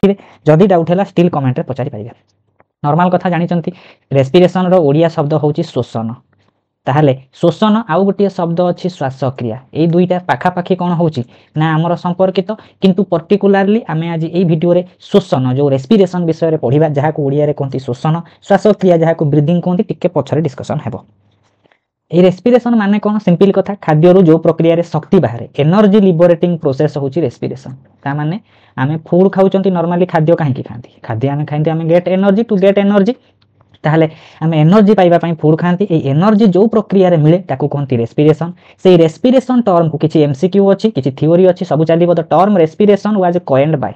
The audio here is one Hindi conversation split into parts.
रखिए जदि डाउट है स्टिल कमेंट रे पचारि पाइबे नॉर्मल कथा जानिचंती रेस्पिरेशन रो ओडिया शब्द होची श्वसन ताहले श्वसन आउ गोटे शब्द अच्छी श्वासक्रिया ये दुईटा पाखापाखि कौन होची ना आमर संपर्कित किंतु पर्टिकुलारली आमे आज ये वीडियो रे श्वसन जो रेस्पिरेशन विषय रे पढ़िबा जहा को ओडिया रे कहंती श्वसन श्वासक्रिया जहा को ब्रीदिंग कहंती टिके पछरे डिस्कशन हेबो ये रेस्पिरेशन माने कौन सिंपल कथा खाद्य रो जो प्रक्रिया रे शक्ति बाहर एनर्जी लिबरेटिंग प्रोसेस होची रेस्पिरेशन ता माने आमे फूड खाउचंती नॉर्मली खाद्य काहे खांती खाद्य आमे खांती आमे get energy to get energy ताहले आमे एनर्जी पाइबा पई फूड खांती ए एनर्जी जो प्रक्रिया रे मिले ताकू कहंती रेस्पिरेशन सेही रेस्पिरेशन टर्म को किछि एमसीक्यू अछि किछि थ्योरी अछि सब चलीबो the term respiration was coined by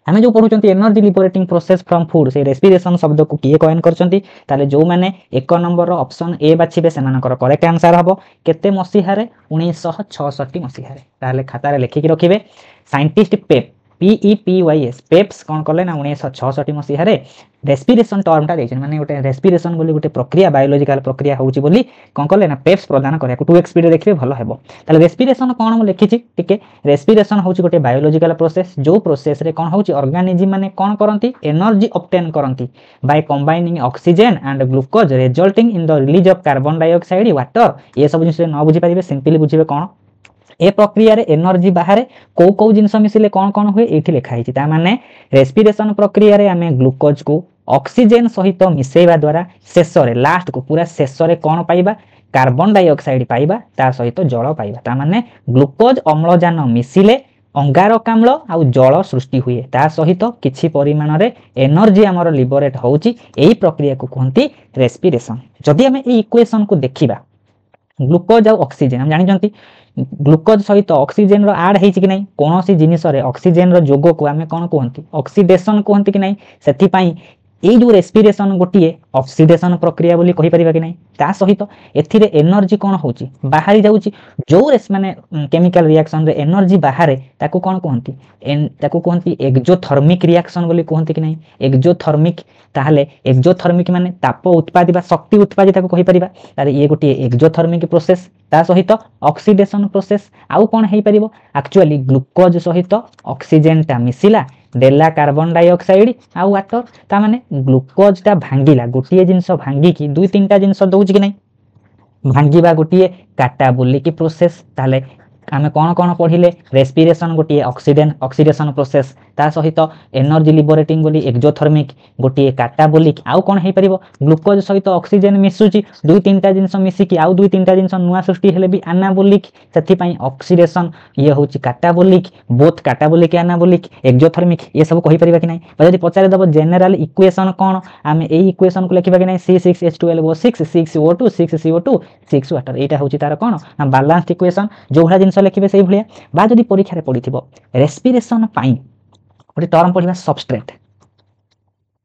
आमे जो पढुचंती energy liberating process from food से रेस्पिरेशन शब्द को किए कॉइन करचंती ताले जो माने एक नंबर रो ऑप्शन ए बाछिबे सेमानकर करेक्ट आंसर हबो केते मसीहा रे 1966 मसीहा रे ताले खाता रे लेखि कि रखिबे साइंटिस्ट PEPYS पेप्स कौन कले ना 1966 मसीह रेस्पिरेशन टर्मटा देछन माने गोटे रेस्पिरेशन बोली गोटे प्रक्रिया बायोलॉजिकल प्रक्रिया होउची बोली कौन कले ना पेप्स प्रदान करे 2x स्पीड देखिबे भलो हेबो ताले रेस्पिरेशन कोन हम लिखिछि टिके रेस्पिरेशन होउची गोटे बायोलॉजिकल प्रोसेस जो प्रोसेस रे कोन होउची ऑर्गेनिज्म माने कोन करंती एनर्जी ऑब्टेन करंती by combining oxygen and glucose resulting in the release of carbon dioxide water ये सब जिंस न बुझी परिबे सिंपली बुझिबे कोन ए प्रक्रिया रे एनर्जी बाहर को को जिंस मिसिले कोन कोन हुए एठी लिखा हिची ता माने रेस्पिरेशन प्रक्रिया रे आमे ग्लूकोज को ऑक्सीजन सहित मिसेइबा द्वारा शेष रे लास्ट को पूरा शेष रे कोन पाइबा कार्बन डाइऑक्साइड पाइबा ता सहित जल पाइबा ता माने ग्लूकोज अम्लजान मिसिले अंगारकाम्ल आउ जल सृष्टि हुए ता सहित किछि परिमाण रे एनर्जी हमर लिबरेट होउची एही प्रक्रिया को कहंती रेस्पिरेशन जदि हमें ए इक्वेशन को देखिबा ग्लूकोज और ऑक्सीजन हम जानि जंती ग्लूकोज सहित ऑक्सीजन रो ऐड हेछि कि नै कोनोसी जिनिस रे ऑक्सीजन रो जोगो को हमें कोन कहंती ऑक्सीडेशन कहंती कि नै सेति पई ए जो रेस्पिरेशन गोटिए ऑक्सीडेशन प्रक्रिया बोली कहि परिबा कि नै ता सहित एथिरे एनर्जी कोन होउची बाहरी जाउची जो रेस माने केमिकल रिएक्शन रे एनर्जी बाहरे ताकू कोन कहंती ताकू कहंती एक्सोथर्मिक रिएक्शन बोली कहंती कि नै एक्सोथर्मिक ताहले एक्सोथर्मिक माने ताप उत्पादी बा शक्ति उत्पादी ताकू कहि परिबा तारे ये गोटिए एक्सोथर्मिक प्रोसेस ता सहित ऑक्सीडेशन प्रोसेस आउ कोन हेइ परिबो एक्चुअली ग्लूकोज सहित ऑक्सीजन ता मिसिला देला कार्बन डाइऑक्साइड आउ वाटर ता माने ग्लूकोज ता भांगिला गोटिए जिंस भांगी की दुई तीनटा जिंस दउची कि नै भांगीबा गोटिए काटाबोलिक प्रोसेस ताले आमे कोन कोन पढिले रेस्पिरेशन गोटिए ऑक्सीडेशन प्रोसेस ता सहित एनर्जी लिबरेटिंग बोली एक्सोथर्मिक गोटिए काटाबोलिक आउ कोन हेइ परिबो ग्लूकोज सहित ऑक्सीजन मिसुची दुई तीनटा जिंस मिसी की आउ दुई तीनटा जिंस नुवा सृष्टि हेले भी एनाबोलिक सेति पई ऑक्सीडेशन ये होची काटाबोलिक बोथ काटाबोलिक एनाबोलिक एक्सोथर्मिक ये सब कहि परिबा कि नै जदि पचारे दबो जनरल इक्वेशन कोन आमे ए इक्वेशन को लिखिबा कि नै C6H12O6 6O2 6CO2 6 वाटर एटा होची तार कोन ना बैलेंस्ड इक्वेशन जो भला जिंस लिखिबे सेही भलिया बा जदि परीक्षा रे पढिथिबो रेस्पिरेशन पई गोटे टर्म पढ़िबा सबस्ट्रेट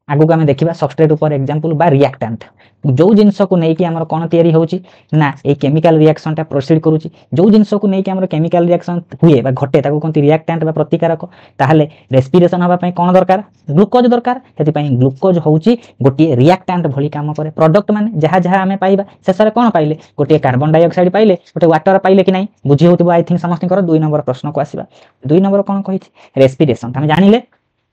आगु को आमे देखिबा सबस्ट्रेट ऊपर एग्जांपल बा रिएक्टेंट जो जिंस को नै कि हमर कोन तयारी होउची ना ए केमिकल रिएक्शन ता प्रोसीड करूची जो जिंस को नै कि हमर केमिकल रिएक्शन हुए बा घटे ताको कोनती रिएक्टेंट बा प्रतिकारक ताहले रेस्पिरेशन हबा पई कोन दरकार ग्लूकोज दरकार सेति पई ग्लूकोज होउची गोटिए रिएक्टेंट भली काम करे प्रोडक्ट माने जहा जहा आमे पाइबा शेषरे कोन पाइले गोटिए कार्बन डाइऑक्साइड पाइले गोटे वाटर पाइले कि नै बुझी होतबो आई थिंक समस्त कर 2 नंबर प्रश्न को आसीबा 2 नंबर कोन कहिछि रेस्पिरेशन हम जानिले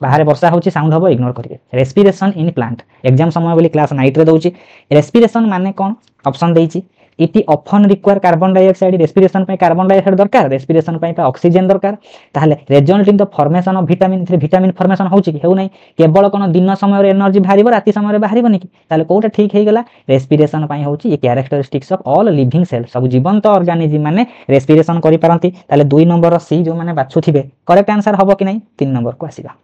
बाहर वर्षा होची साउंड हबो इग्नोर करिवे रेस्पिरेशन इन प्लांट एग्जाम समय बोली क्लास नाइट रे दउची रेस्पिरेशन माने कोन ऑप्शन देइची इति often require carbon dioxide respiration पे कार्बन डाइऑक्साइड दरकार रेस्पिरेशन पे ऑक्सीजन दरकार ताहले result in the formation of vitamin three vitamin formation होची कि हेउ नै केवल कोन दिन समय रे एनर्जी बाहरिबो राति समय रे बाहरिबो कि ताहले कोटा ठीक हे गेला रेस्पिरेशन पे होची ये characteristics of all living cell सब जीवंत ऑर्गेनिज्म माने रेस्पिरेशन करि पारंती ताहले 2 नंबर सी जो माने बाछुथिबे करेक्ट आंसर हबो कि नै 3 नंबर को आसीबा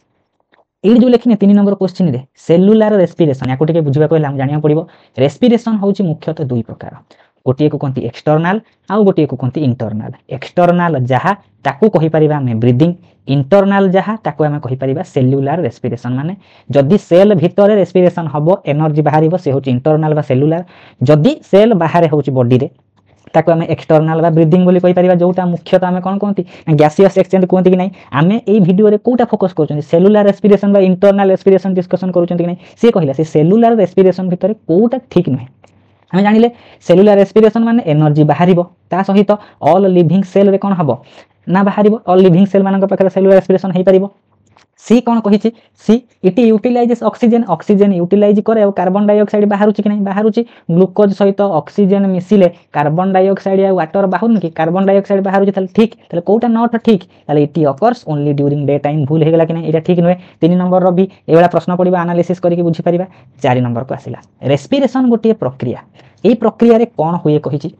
एई जो लिखिने 3 नंबर क्वेश्चन रे सेलुलर रेस्पिरेशन याको टिके बुझिबा कहला हम जानिया पड़िबो रेस्पिरेशन होची मुख्यतः दुई प्रकार गोटिए को कहंती एक्सटर्नल आउ गोटिए को कहंती इंटरनल एक्सटर्नल जहा ताकू कहि परिबा हम ब्रीदिंग इंटरनल जहा ताकू हम कहि परिबा सेलुलर रेस्पिरेशन माने जदी सेल भितरे रेस्पिरेशन हबो एनर्जी बाहरिबो से होची इंटरनल बा सेलुलर जदी सेल बाहरे होची बॉडी रे ताको हमें एक्सटर्नल बा ब्रीदिंग बोली कहि परिबा जोटा मुख्यतः हमें कोन कोंती गैसियस एक्सचेंज कोंती कि नै हमें एई वीडियो रे कोटा फोकस करछन सेलुलर रेस्पिरेशन बा इंटरनल रेस्पिरेशन डिस्कशन करछन कि नै से कहिला से सेलुलर रेस्पिरेशन भितरे कोटा ठीक नै हमें जानिले सेलुलर रेस्पिरेशन माने एनर्जी बाहरिबो ता सहित ऑल लिविंग सेल रे कोन हबो ना बाहरिबो ऑल लिविंग सेल मानक पाखरे सेलुलर रेस्पिरेशन हेइ परिबो सी कौन कही सी it utilises oxygen oxygen utilise करे और कार्बन डाइऑक्साइड बाहर कि नहीं बाहर ग्लूकोज सहित ऑक्सीजन मिसिले कार्बन डाइऑक्साइड या वाटर बाहर कि कार्बन डाइऑक्साइड बाहर ठीक कौटा नट ठीक it occurs only during day time भूल होगा कि नहीं ये ठीक नुहे 3 नंबर भी ये प्रश्न पड़ा एनालिसिस करके बुझीपर 4 नंबर को आसला रेस्पिरेशन गोटे प्रक्रिया यही प्रक्रिया कौन हुए कही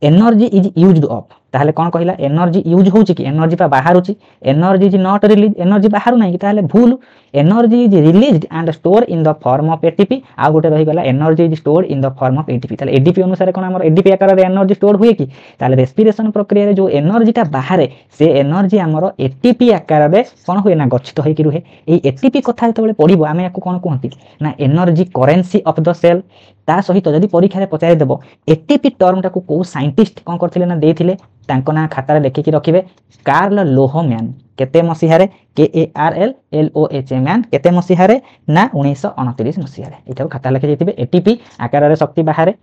एनर्जी इज यूज्ड अप ताहले कौन कहला एनर्जी यूज होची कि एनर्जी पा बाहर होची energy is not release energy बाहर नहीं कि ताहले भूल energy is released and store in the form of ATP आ गोटे रही गला energy is store in the form of ATP ताहले एडीपी अनुसार कोन हमर एडीपी आकार रे एनर्जी स्टोर हुए कि ताहले रेस्पिरेशन प्रक्रिया रे जो एनर्जीटा बाहर से एनर्जी हमर एटीपी आकार रे कोन हुए ना गच्छित होई कि रुहे ए एटीपी कथा जतबेले पढिबो आमे याकू कोन कहंती ना energy currency of the cell ता सहित जदि परीक्षा रे पचारि देबो एटीपी टर्म टाकू को साइंटिस्ट कोन करथिले ना देथिले तांको ना खाता रे लिखिकी रखिबे कार्ल लोहमैन केते मसिहारे KARLLOHMAN केते मसिहारे ना 1929 मसिहारे एठाउ खाता लिखि देथिबे एटीपी आकार रे शक्ति बाहर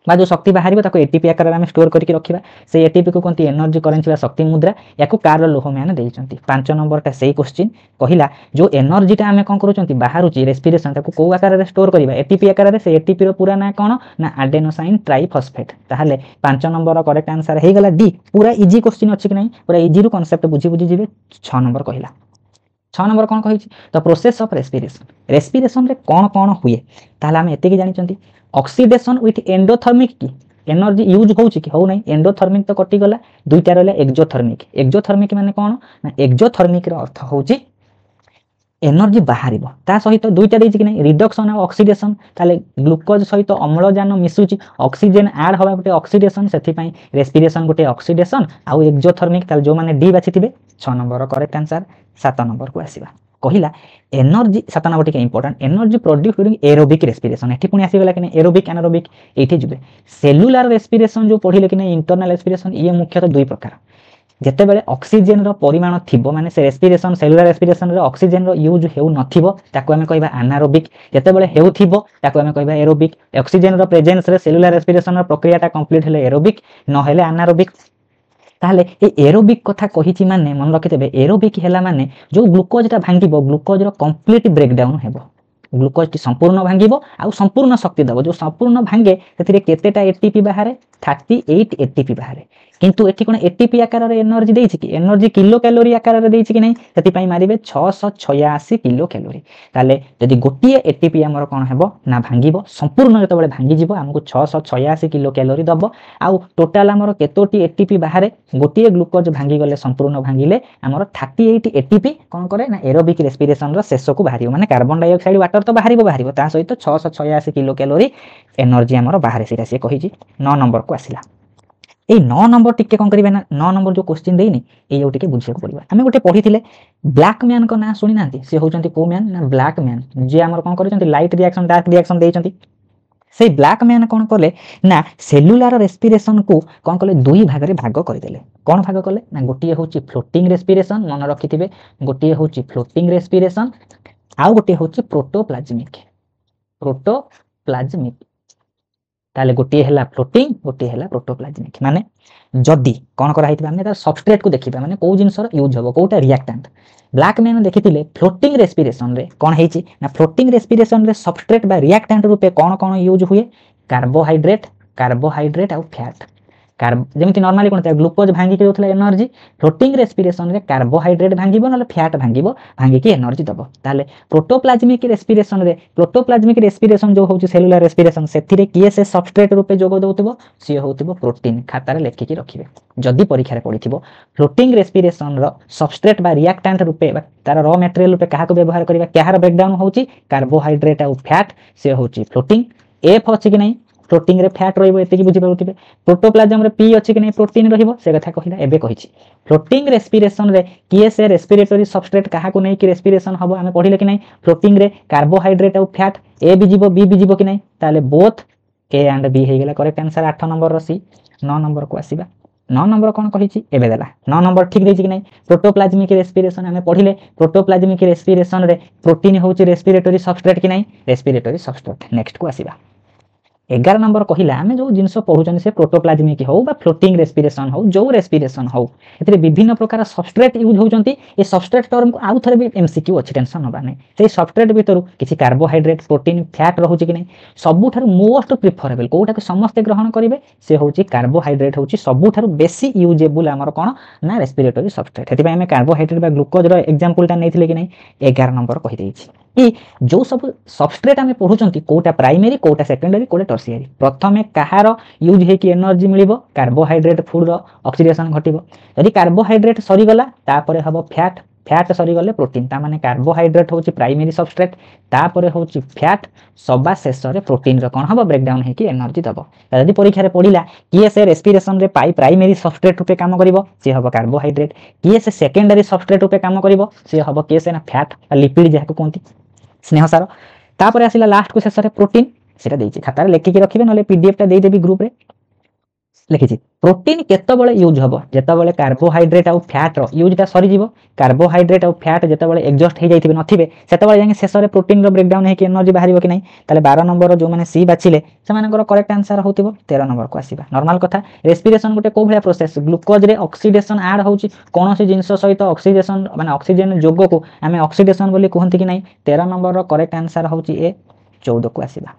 बा जो शक्ति बाहर ताको एटीपी आकार में स्टोर करके रखिबा से एटीपी को कोनती एनर्जी करेंसी बा शक्ति मुद्रा याकू कार्ल लोहमैन देइचंती 5 नंबरटा सेही क्वेश्चन कहिला जो एनर्जीटा आमे कोन करूचंती बाहरुची रेस्पिरेशन ताको को आकार रे स्टोर करबा एटीपी आकार रे से एटीपी रो पूरा ना कोन ना एडेनोसाइन ट्राइफॉस्फेट ताहले 5 नंबर करेक्ट आंसर हे गला डी पूरा इजी क्वेश्चन अछि कि नहीं पूरा इजी रो कांसेप्ट बुझी बुझी जिवे 6 नंबर कहिला 6 नंबर कौन कही तो प्रोसेस ऑफ रेस्पिरेशन रेस्पिरेशन रे कौन कौन हुए ताहले हम एते की जानिचंती ऑक्सीडेशन विथ एंडोथर्मिक की एनर्जी यूज होउची कि हो नहीं एंडोथर्मिक तो कटि गला दुईटा रहले एक्सोथर्मिक माने कौन ना एक्सोथर्मिक रो अर्थ होउची एनर्जी बाहरिबो ता सहित दुईटा देइची कि नहीं रिडक्शन और ऑक्सीडेशन ताले ग्लूकोज सहित अम्लजान मिसुची ऑक्सीजन ऐड होबा गोटे ऑक्सीडेशन सेथि पई रेस्पिरेशन गोटे ऑक्सीडेशन आ एक्सोथर्मिक ताले जो माने डी बाछिथिबे 6 नंबर करेक्ट आंसर 7 नंबर को आसीबा कहिला एनर्जी 7 नंबर टिके important energy produce during aerobic respiration एठी पुनी आसीगला कि नहीं एरोबिक एनारोबिक एठी जुबे सेलुलर रेस्पिरेशन जो पढिले कि नहीं इंटरनल रेस्पिरेशन ये मुख्यतः दुई प्रकार जेते बेले ऑक्सीजन रो परिमाण थिबो माने से रेस्पिरेशन सेलुलर रेस्पिरेशन रो ऑक्सीजन रो यूज हेउ नथिबो ताको हमें कहबा एनारोबिक जेते बेले हेउ थिबो ताको हमें कहबा एरोबिक ऑक्सीजन रो प्रेजेंस रे सेलुलर रेस्पिरेशन रो प्रक्रियाटा कंप्लीट हेले एरोबिक न हेले एनारोबिक ताहले ए एरोबिक कथा कहिछि माने मन रखितेबे एरोबिक हेला माने जो ग्लूकोजटा भांगिबो ग्लूकोज रो कंप्लीट ब्रेकडाउन हेबो ग्लूकोज टी संपूर्ण भांगिबो आ संपूर्ण शक्ति दबो जो संपूर्ण भांगे सेथिरे केतेटा एटीपी बाहरे 38 एटीपी बाहरे किंतु एठी कोन एटीपी आकार रे एनर्जी देइछि कि एनर्जी किलो कैलोरी आकार रे देइछि कि नहीं सेति पई मारिबे 686 किलो कैलोरी ताले जदि गोटिए एटीपी हमर कोन हेबो ना भांगिबो संपूर्ण जते बेले भांगी जिवो हमकु 686 किलो कैलोरी दबो आ टोटल हमर केतोटी एटीपी बाहरे गोटिए ग्लूकोज भांगी गले संपूर्ण भांगिले हमर 38 एटीपी कोन करे ना एरोबिक रेस्पिरेशन रो शेष को बाहरियो माने कार्बन डाइऑक्साइड वाटर तो बाहरिबो ता सहित 686 किलो कैलोरी एनर्जी हमर बाहरे सिरा से कहिछि 9 नंबर को आसिला ए 9 नंबर टिके कोन करिवे ना 9 नंबर जो क्वेश्चन देइनी ए टिके बुझिया पड़िबा हमें गोटे पढिथिले ब्लैक मैन को ना सुनि नांती से होचंती को मैन ना ब्लैक मैन जे हमर कोन करचंती लाइट रिएक्शन डार्क रिएक्शन देइचंती से ब्लैक मैन कोन करले ना सेलुलर रेस्पिरेशन को कोन करले दुई भाग रे भाग कर देले कोन भाग करले ना गोटिए होची फ्लोटिंग रेस्पिरेशन मन रखिथिबे गोटिए होची फ्लोटिंग रेस्पिरेशन आ गोटिए होची प्रोटोप्लाज्मिक ताले गोटे हैला फ्लोटिंग गोटे हैला प्रोटोप्लाज्मिक माने जदी कोन करा हितबा माने सबस्ट्रेट को देखिबा माने को जिंसर यूज हबो कोटा रिएक्टेंट ब्लैक मैन देखिथिले फ्लोटिंग रेस्पिरेशन रे कोन हेछि ना फ्लोटिंग रेस्पिरेशन रे सबस्ट्रेट बा रिएक्टेंट रूपे कोन यूज हुए कार्बोहाइड्रेट आ फैट जेमति नॉर्मली कोन ग्लूकोज भांगी के होतला एनर्जी फ्लोटिंग रेस्पिरेशन रे कार्बोहाइड्रेट भांगीबो न फैट भांगी के एनर्जी दबो ताले प्रोटोप्लाज्मिक रेस्पिरेशन जो होची सेलुलर रेस्पिरेशन सेथिरे किए से सबस्ट्रेट रूपे जोग दउतबो सी होतबो प्रोटीन खाता रे लेखि के रखिबे जदी परीक्षा रे पढिथिबो फ्लोटिंग रेस्पिरेशन रो सबस्ट्रेट बा रिएक्टेंट रूपे तार रॉ मटेरियल रूपे काहा को व्यवहार करिबा क्यार ब्रेकडाउन होची कार्बोहाइड्रेट आ फैट से होची फ्लोटिंग एफ होची कि नहीं प्रोटीन रे फैट रहिबो एते की बुझि पाउथिबे प्रोटोप्लाज्म रे पी अछि कि नै प्रोटीन रहिबो से कथा कहिला एबे कहिछि फ्लोटिंग रेस्पिरेशन रे किए से रेस्पिरेटरी सबस्ट्रेट काहा को नै कि रेस्पिरेशन हबो हमें पढिले कि नै फ्लोटिंग रे कार्बोहाइड्रेट और फैट ए भी जीवो बी भी जीवो कि नै ताले बोथ ए एंड बी हे गेला करेक्ट आंसर 8 नंबर रो सी 9 नंबर को आसीबा 9 नंबर कोन कहिछि एबे देला 9 नंबर ठीक देछि कि नै प्रोटोप्लाज्मिक रेस्पिरेशन हमें पढिले प्रोटोप्लाज्मिक रेस्पिरेशन रे प्रोटीन होछि रेस्पिरेटरी सबस्ट्रेट कि नै रेस्पिरेटरी सबस्ट्रेट नेक्स्ट को आसीबा 11 नंबर कहला आम जो जिन पढ़ुं से प्रोटोप्लाज्मिक हो फ्लोटिंग रेस्पिरेशन हो जो रेस्पिरेशन हो ए विभिन्न प्रकार सबस्ट्रेट यूज होती ये सबस्ट्रेट टर्म को आउ थे भी एमसीक्यू अच्छी टेंशन ना नहीं से सबस्ट्रेट भितर किसी कार्बोहाइड्रेट प्रोटीन फैट रोचे कि नहीं सबुठ मोस्ट प्रिफरेबल कौटा समस्ते ग्रहण करेंगे से हूँ कार्बोहाइड्रेट हूँ सबुठ बेसी यूजेबल आमर कौन ना रेस्पिरेटरी सबस्ट्रेट से आम कार्बोहाइड्रेट ग्लूकोज एग्जांपलटा नहीं कि नहीं 11 नंबर कहीदे कि जो सब सबस्ट्रेट आम पढ़ुं कौटा प्राइमेरी कौटा सेकेंडरी कौटा टर्सियरी प्रथम कहार यूज होगी एनर्जी मिल कार्बोहाइड्रेट फुड ऑक्सीडेशन घटिबो यदि कार्बोहाइड्रेट सरीगला तापर हम फैट फैट सरीगले प्रोटीन ता माने कार्बोहाइड्रेट होची प्राइमेरी सबस्ट्रेट तापर होची फैट सबा शेष रे प्रोटीन रो कोन हबो ब्रेकडाउन हेकी एनर्जी दबो यदि परीक्षा रे पडिला किए से रेस्पिरेशन रे प्राइमेरी सबस्ट्रेट रूपे काम करिवो से हबो कार्बोहाइड्रेट किए से सेकेंडरी सबस्ट्रेट रूपे काम करिवो से हबो किए से ना फैट लिपिड जाको कोंती स्नेहसार तापर आसिला लास्ट को शेष रे प्रोटीन सेटा देइछि खाता रे लेखि के रखिबे नले पीडीएफ टा देइ देबी ग्रुप रे लिखिछि प्रोटीन केतबेले यूज हबो जेतबेले कार्बोहाइड्रेट आ फैट रो यूजटा सरी जीवो कार्बोहाइड्रेट आ फैट जेतबेले एग्जॉस्ट हे जाइथिबे नथिबे सेतबेले जाके शेष रे प्रोटीन रो ब्रेकडाउन हे के एनर्जी बाहरिबो कि नै ताले 12 नंबर जो माने सी बाछिले सेमानकर करेक्ट आंसर होतिबो 13 नंबर को आसीबा नॉर्मल कथा रेस्पिरेशन गोटे को भलिया प्रोसेस ग्लूकोज रे ऑक्सीडेशन ऐड होउची कोनोसी जिंस सहित ऑक्सीडेशन माने ऑक्सीजन जोग को आमे ऑक्सीडेशन बोली कहंती कि नै 13 नंबर रो करेक्ट आंसर होउची ए 14 को आसीबा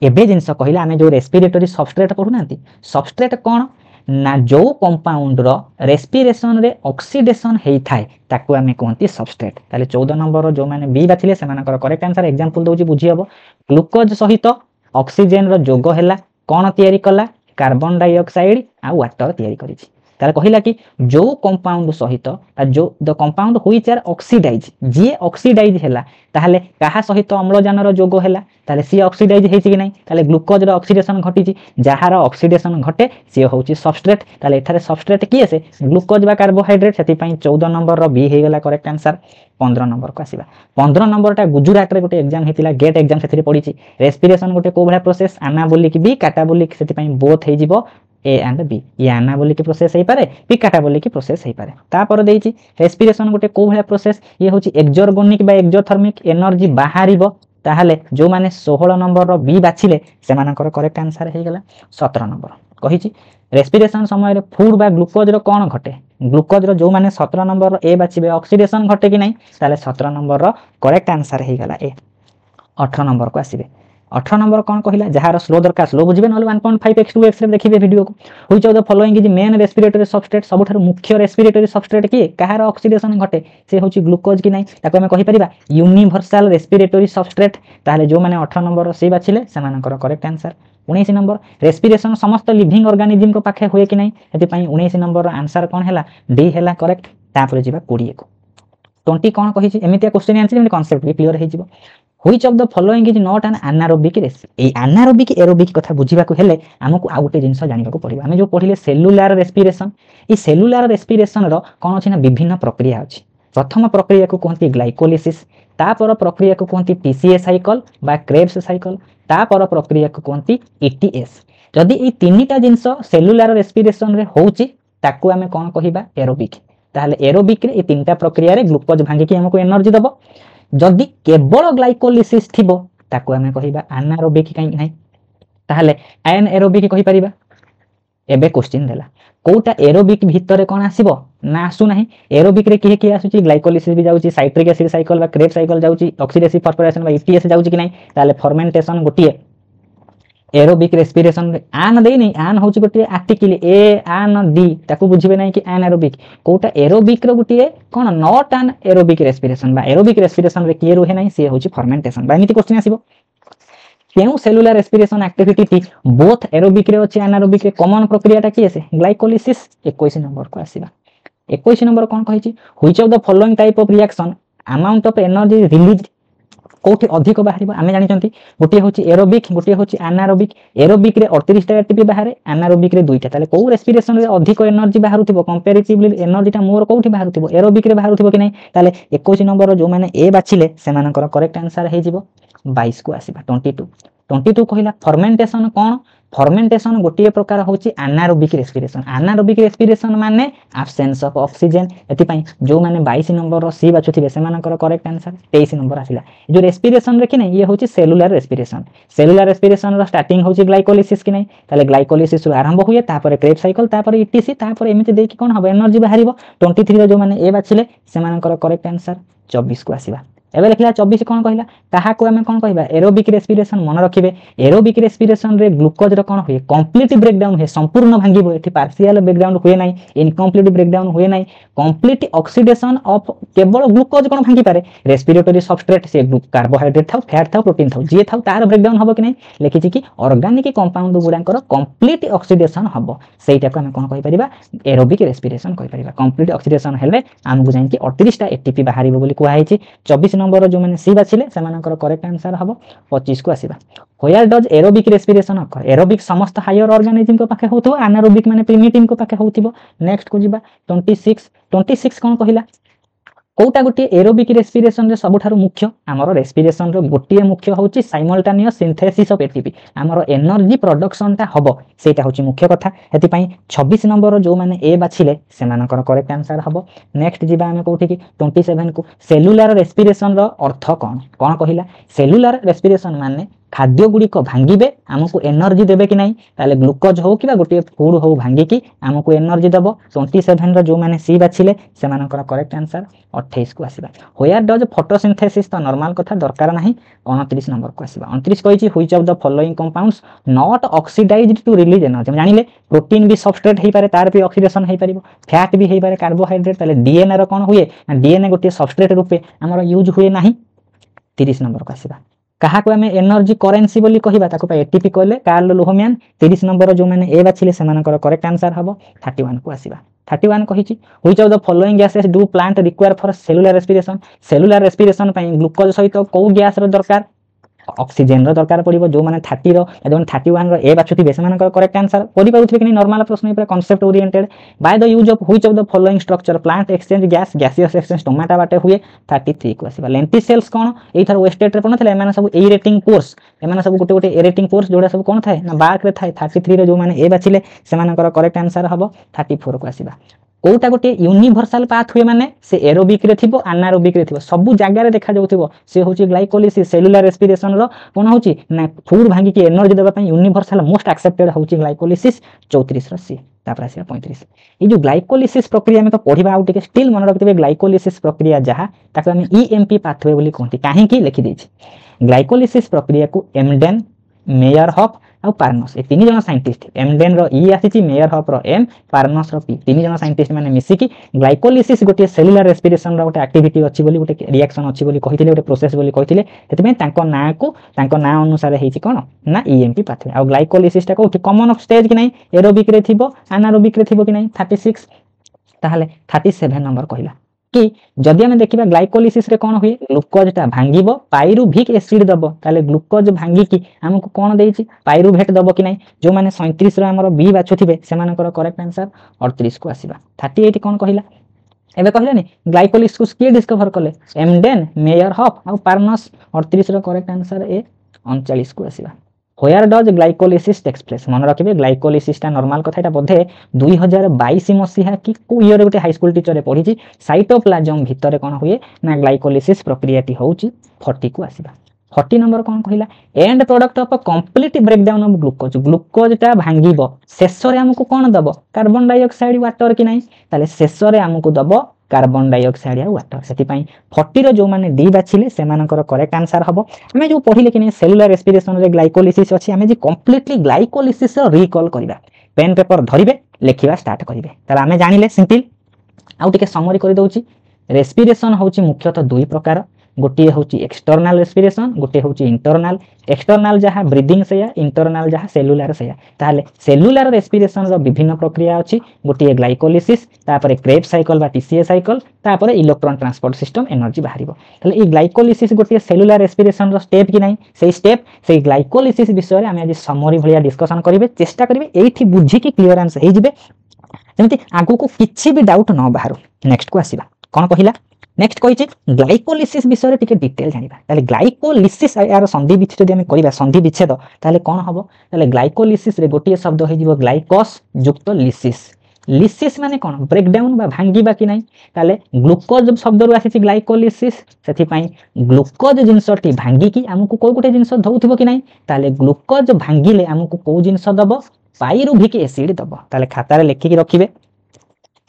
एबे जिंस कहिला आमे जो रेस्पिरेटरी सबस्ट्रेट पढुनांती सबस्ट्रेट कोन ना जो कंपाउंड रो रेस्पिरेशन रे ऑक्सीडेशन हेई थाए ताकू आमे कहंती सबस्ट्रेट ताले 14 नंबर जो माने बी बाथिले सेमानकर करेक्ट आंसर एग्जांपल दोउची बुझी हबो ग्लूकोज सहित ऑक्सीजन रो जोग हैला कोन तयारी कला कार्बन डाइऑक्साइड आ वाटर तयारी करिछि ताले कहिला कि जो कंपाउंड सहित जो the compound which are oxidise जे ऑक्सीडाइज हैला ताले काहा सहित अम्लजान रो जोग हैला ताले सी ऑक्सीडाइज हेछि कि नै ताले ग्लूकोज रो ऑक्सीडेशन घटिछि जहार ऑक्सीडेशन घटे से होछि सबस्ट्रेट ताले एथारे सबस्ट्रेट किए से ग्लूकोज बा कार्बोहाइड्रेट सेति पई 14 नंबर रो बी हे गेला करेक्ट आंसर 15 नंबर को आसीबा 15 नंबर टा गुजरात रे गोटे एग्जाम हेतिला गेट एग्जाम सेति पडिछि रेस्पिरेशन गोटे को भला प्रोसेस आना बोली कि बी काटा बोली सेति पई बोथ हे जिवो ए एंड बी ये आना बोली की प्रोसेस हे पारे बी काटा बोली की प्रोसेस हे पारे तापर देइछि रेस्पिरेशन गोटे को भला प्रोसेस ये होछि एक्सर्गोनिक बा एक्सोथर्मिक एनर्जी बाहरिबो ताहले जो माने 16 नंबर रो बी बाछिले सेमानकर करेक्ट आंसर हे गेला 17 नंबर कहिछि रेस्पिरेशन समय रे फूड बा ग्लूकोज रो कोन घटे ग्लूकोज रो जो माने 17 नंबर रो ए बाछिबे ऑक्सीडेशन घटे कि नै ताले 17 नंबर रो करेक्ट आंसर हे गेला ए 18 नंबर को आसीबे 18 नंबर कौन कहला जहार स्लो दरकार स्लो बुझिबे नले 1.5x2x रे देखिबे वीडियो को which of the following is main respiratory substrate सबठार मुख्य रेस्पिरेटरी सबस्ट्रेट की कहार ऑक्सीडेशन घटे से होची ग्लूकोज कि नै ताको हम कहि परिबा यूनिवर्सल रेस्पिरेटरी सबस्ट्रेट ताले जो माने 18 नंबर से बाछिले सेमानकर करेक्ट आंसर 19 नंबर रेस्पिरेशन समस्त लिविंग ऑर्गेनिज्म को पाखे होए कि नै सेति पई 19 नंबर आंसर कोन हैला डी हैला करेक्ट तापर जिबा 20 को 20 कोन कहिछि एमितिया क्वेश्चन आंसर एमिति कांसेप्ट भी क्लियर हे जिवो Which of the following is not an anaerobic recipe? A anaerobic aerobic कथा बुझिबा को हेले हमकु आ गोटे जिंस जानिबा को पड़िबा हमें जो पढिले सेलुलर रेस्पिरेशन ए सेलुलर रेस्पिरेशन रो कोन अछि ना विभिन्न प्रक्रिया अछि प्रथम प्रक्रिया को कहंती ग्लाइकोलिसिस तापर प्रक्रिया को कहंती टीसीए साइकिल बा क्रेब्स साइकिल तापर प्रक्रिया को कहंती ईटीएस जदि ए तीनटा जिंस सेलुलर रेस्पिरेशन रे होउची ताकू हमें कोन कहिबा एरोबिक ताहले एरोबिक रे ए तीनटा प्रक्रिया रे ग्लूकोज भांगी कि हमकु एनर्जी दबो जदि केवल ग्लाइकोलिसिस थिबो ताकू हमें कहिबा अनारोबिक काई नै ताहले एनारोबिक कहि परिबा एबे क्वेश्चन देला कोटा एरोबिक भितरे कोन आसीबो ना आसु नाही एरोबिक रे किहे कि आसुची ग्लाइकोलिसिस भी जाउची साइट्रिक एसिड साइकिल बा क्रेब साइकिल जाउची ऑक्सीडेटिव फॉस्फोराइलेशन बा ईटीएस जाउची कि नै ताहले फर्मेंटेशन गोटिए एरोबिक रेस्पिरेशन आन दे नै आन होची गोटिए आर्टिकल ए आन डी ताकू बुझिबे नै कि एनारोबिक कोटा एरोबिक रो गोटिए कोन नॉट एन एरोबिक रेस्पिरेशन बा एरोबिक रेस्पिरेशन रे किए रुहे नै से होची फर्मेंटेशन बा एमिति क्वेश्चन आसीबो केउ cellular respiration activity T both aerobic रे अछि एनारोबिक रे कॉमन प्रक्रियाटा कि से ग्लाइकोलिसिस 21 नंबर को आसीबा 21 नंबर कोन कहिछि which of the following type of reaction amount of energy release कोठी अधिक बाहरिबो आमे जानि चंती गोटे होछि एरोबिक गोटे होछि एनारोबिक एरोबिक रे 38 टा एटीपी बाहरे एनारोबिक रे 2 टा ताले को रेस्पिरेशन रे अधिक एनर्जी बाहरुथिबो कंपैरेटिवली एनर्जी टा मोर कोठी बाहरुथिबो एरोबिक रे बाहरुथिबो कि नै ताले 21 नंबर जो माने ए बाछिले सेमानकर करेक्ट आंसर हे जिवो 22 को आसीबा 22 कहिला फर्मेंटेशन कोन फर्मेंटेशन गोटे प्रकार होची एनारोबिक रेस्पिरेशन। एनारोबिक रेस्पिरेशन माने एब्सेंस ऑफ ऑक्सीजन। एतिपई जो माने 22 नंबर रो सी बाछुथिबे सेमानकर करेक्ट आंसर 23 नंबर आसिला। जो रेस्पिरेशन रे कि नै ये होची सेलुलर रेस्पिरेशन। सेलुलर रेस्पिरेशन रो स्टार्टिंग होची ग्लाइकोलिसिस कि नै, ताले ग्लाइकोलिसिस रो आरंभ हुए, तापर क्रेब साइकिल, तापर ईटीसी, तापर एमिति देकी कोन हबो एनर्जी बाहरिबो। 23 रो जो माने ए बाछिले सेमानकर करेक्ट आंसर 24 को आसीबा। एबे लिखला 24 कोन कहिला, ताहा को हमें कोन कहिबा एरोबिक रेस्पिरेशन। मन रखिबे एरोबिक रेस्पिरेशन रे ग्लूकोज रो कोन होय कंप्लीट ब्रेकडाउन होय, संपूर्ण भांगिबो। एठी पार्शियल ब्रेकडाउन होय नै, इनकम्प्लीट ब्रेकडाउन होय नै, कंप्लीट ऑक्सीडेशन ऑफ केवल ग्लूकोज कोन भांगी पारे रेस्पिरेटरी सबस्ट्रेट से कार्बोहाइड्रेट थाउ, फैट थाउ, प्रोटीन थाउ, जे थाउ तार ब्रेकडाउन हबो कि नै लिखिछि कि ऑर्गेनिक कंपाउंड गुडांकर कंप्लीट ऑक्सीडेशन हबो। सेटा को हम कोन कहि परिबा एरोबिक रेस्पिरेशन कहि परिबा। कंप्लीट ऑक्सीडेशन हेले हमकु जानि कि 38 टा एटीपी बाहरिबो बोली कुआ हैछि। 24 नंबर जो मैंने सी बाछिले सेमानकर करेक्ट आंसर हबो 25 को आसीबा। Where does aerobic respiration occur. Aerobic समस्त हायर ऑर्गेनिज्म को पाखे होतबो, एनारोबिक माने प्रिमिटिव को पाखे होतबो। नेक्स्ट को जिबा 26 कोन कहिला कोटा गोटे एरोबिक रेस्पिरेशन रे सबठारु मुख्य हमर रेस्पिरेशन रो गोटे मुख्य होची साइमल्टेनियस सिंथेसिस ऑफ एटीपी। हमर एनर्जी प्रोडक्शन ता हबो सेटा होची मुख्य कथा। हेति पई 26 नंबर जो माने ए बाछिले सेमानकर करेक्ट आंसर हबो। नेक्स्ट जिबा हमें कोठी कि 27 को सेलुलर रेस्पिरेशन रो अर्थ कोन कोन कहिला। सेलुलर रेस्पिरेशन माने खाद्य गुडी को भांगीबे हमकु एनर्जी देबे कि नै, ताले ग्लूकोज हो कि गोटे फूड हो भांगी कि हमकु एनर्जी देबो। 27 रो जो माने सी बाछिले सेमानकर करेक्ट आंसर 28 को आसीबा। व्हेयर डज फोटोसिंथेसिस तो नॉर्मल कथा दरकार नाही 29 नंबर को आसीबा। 29 कहिछि which of the following compounds not oxidized to release energy. हम जानिले प्रोटीन भी सबस्ट्रेट हेइ पारे, तार भी ऑक्सीडेशन हेइ परिबो, फैट भी हेइ पारे, कार्बोहाइड्रेट, ताले डीएनए रो कोन हुए ना डीएनए गोटे सबस्ट्रेट रूपे हमर यूज हुए नाही। 30 नंबर को आसीबा। कहा को हमें एनर्जी करेंसी बोली कहिबा ताको एटीपी कहले कार्ल लोहमैन। 30 नंबर जो माने ए बाछिले सेमानकर करेक्ट आंसर हबो 31 को आसीबा। 31 कहिछि which of the following gases do plant require for cellular respiration. Cellular respiration पई ग्लूकोज सहित को गैस रो दरकार ऑक्सीजन रो दरकार पड़िबो। जो माने 30 रो एदन 31 रो ए बाछुथिबे सेमानकर करेक्ट आंसर करि पाउथिबे कि नॉर्मल प्रश्न पूरा concept oriented. By the use of which of the following structure plant exchange gas gaseous exchange stomata बाटे हुए 33 को आसीबा। लेंटिसेल्स कोन एथर वेस्टेट रे पनथले एमाने सब ए रेटिंग कोर्स एमाने सब गोटे गोटे ए रेटिंग कोर्स जोडा सब कोन थाए ना बार्क रे थाए। 33 रो जो माने ए बाछिले सेमानकर करेक्ट आंसर हबो 34 को आसीबा। कोटा गोटे यूनिवर्सल पाथ हुए माने से एरोबिक रे थिबो एनारोबिक रे थिबो सब जगह रे देखा जाउथिबो से होची ग्लाइकोलिसिस। सेलुलर रेस्पिरेशन रो कोन होची ना फूड भांगी के एनर्जी देबा पई यूनिवर्सल मोस्ट एक्सेप्टेड होची ग्लाइकोलिसिस 34 रो सी। तापर आसी 35 ए जो ग्लाइकोलिसिस प्रक्रिया में तो पढिबा आउ टिके स्टिल मन रखिबे ग्लाइकोलिसिस प्रक्रिया जहा ताको हम ईएमपी पाथवे बोली कहंती। काहे की लिखि देछि ग्लाइकोलिसिस प्रक्रिया को एमडेन, मेयरहॉफ और पार्नस ए तीन जन साइंटिस्ट एमडेन रो ई आसीची, मेयरहॉफ रो एम, पार्नस रो पी तीन जन साइंटिस्ट माने मिसी की ग्लाइकोलिसिस गोटे सेलुलर रेस्पिरेशन रो गोटे एक्टिविटी अछि बोली गोटे रिएक्शन अछि बोली कहिथिले गोटे प्रोसेस बोली कहिथिले। हेतमे तांको ना अनुसार हेछि कोन ना ईएमपी पाथवे। आ ग्लाइकोलिसिस ता कोठी कॉमन स्टेज कि नै एरोबिक रे थिबो एनारोबिक रे थिबो कि नै 36 ताहाले 37 नंबर कहिला कि जदि हमें देखिबा ग्लाइकोलिसिस रे कोन हुए ग्लूकोज ता भांगीबो पाइरुविक एसिड दबो ताले ग्लूकोज भांगी कि हमकु कोन देइछि पाइरुवेट दबो कि नै। जो माने 37 रो हमर बी बाछुथिबे सेमानकर करेक्ट आंसर 38 को आसीबा। 38 कोन कहिला एबे कहलेनी ग्लाइकोलिसिस को के डिस्कवर करले एमडेन, मेयरहॉफ और पार्नस। 38 रो करेक्ट आंसर ए 39 को आसीबा। Where does glycolysis takes place. मन रखिबे ग्लाइकोलिसिस ता नॉर्मल कथा एटा बोधे 2022 मसिहा कि को ईयर गोटे हाई स्कूल टीचर रे पढिछि। साइटोप्लाज्म भितरे कोन हुए ना ग्लाइकोलिसिस प्रक्रियाटी होउछि 40 को आसीबा। 40 नंबर कोन कहिला and product of complete breakdown of glucose. Glucose ता भांगीबो शेष रे हमकु कोन दबो कार्बन डाइऑक्साइड वाटर कि नै ताले शेष रे हमकु दबो कार्बन डाइऑक्साइड या वाटर। सेति पई 40 रो जो माने डी बाछिले सेमानकर करेक्ट आंसर हबो। हमें जो पढिले कि नै सेलुलर रेस्पिरेशन रे ग्लाइकोलिसिस अछि हमें जे कंप्लीटली ग्लाइकोलिसिस रो रिकॉल करिबा पेन पेपर धरिबे लिखिबा स्टार्ट करिबे ताले हमें जानिले सिंपल आउ टिके समरी करि दउची। रेस्पिरेशन होची मुख्यतः दुई प्रकार गोटे होची एक्सटर्नल रेस्पिरेशन गोटे होची इंटरनल। एक्सटर्नल जहा ब्रीदिंग से या इंटरनल जहा सेलुलर से या ताले सेलुलर रेस्पिरेशन रो विभिन्न प्रक्रिया अछि गोटे ग्लाइकोलिसिस तापर क्रेब साइकिल बा टीसीए साइकिल तापर इलेक्ट्रॉन ट्रांसपोर्ट सिस्टम एनर्जी बाहरिबो। ताले ई ग्लाइकोलिसिस गोटे सेलुलर रेस्पिरेशन रो स्टेप कि नै सेही स्टेप सेही ग्लाइकोलिसिस विषय रे हम आज समरी भलिया डिस्कशन करिवे चेष्टा करिवे एठी बुझी कि क्लियरेंस हे जिवे जेमति आगु को किछि भी डाउट न बाहरो। नेक्स्ट को आसीबा कोन कहिला नेक्स्ट कही ग्लाइकोलिसिस विषय टिके डिटेल जानिबा ताले ग्लाइकोलिसिस यार संधि विच्छेद जदि हम करिबा संधि विच्छेद ताले कोन हबो ताले ग्लाइकोलिसिस रे गोटिए शब्द होई जिवो ग्लाइकोस युक्त लिसिस लिसिस माने कोन ब्रेकडाउन बा भांगीबा कि नै ताले ग्लूकोज शब्द रु आसी ग्लाइकोलिसिस सेथि पई ग्लूकोज जिंसटी भांगी कि हमकु कोइ गोटे जिंस धौथिबो कि नै ताले ग्लूकोज भांगीले हमकु को जिंस दबो पाइरुविक एसिड दबो ताले खाता रे लेखि कि रखिबे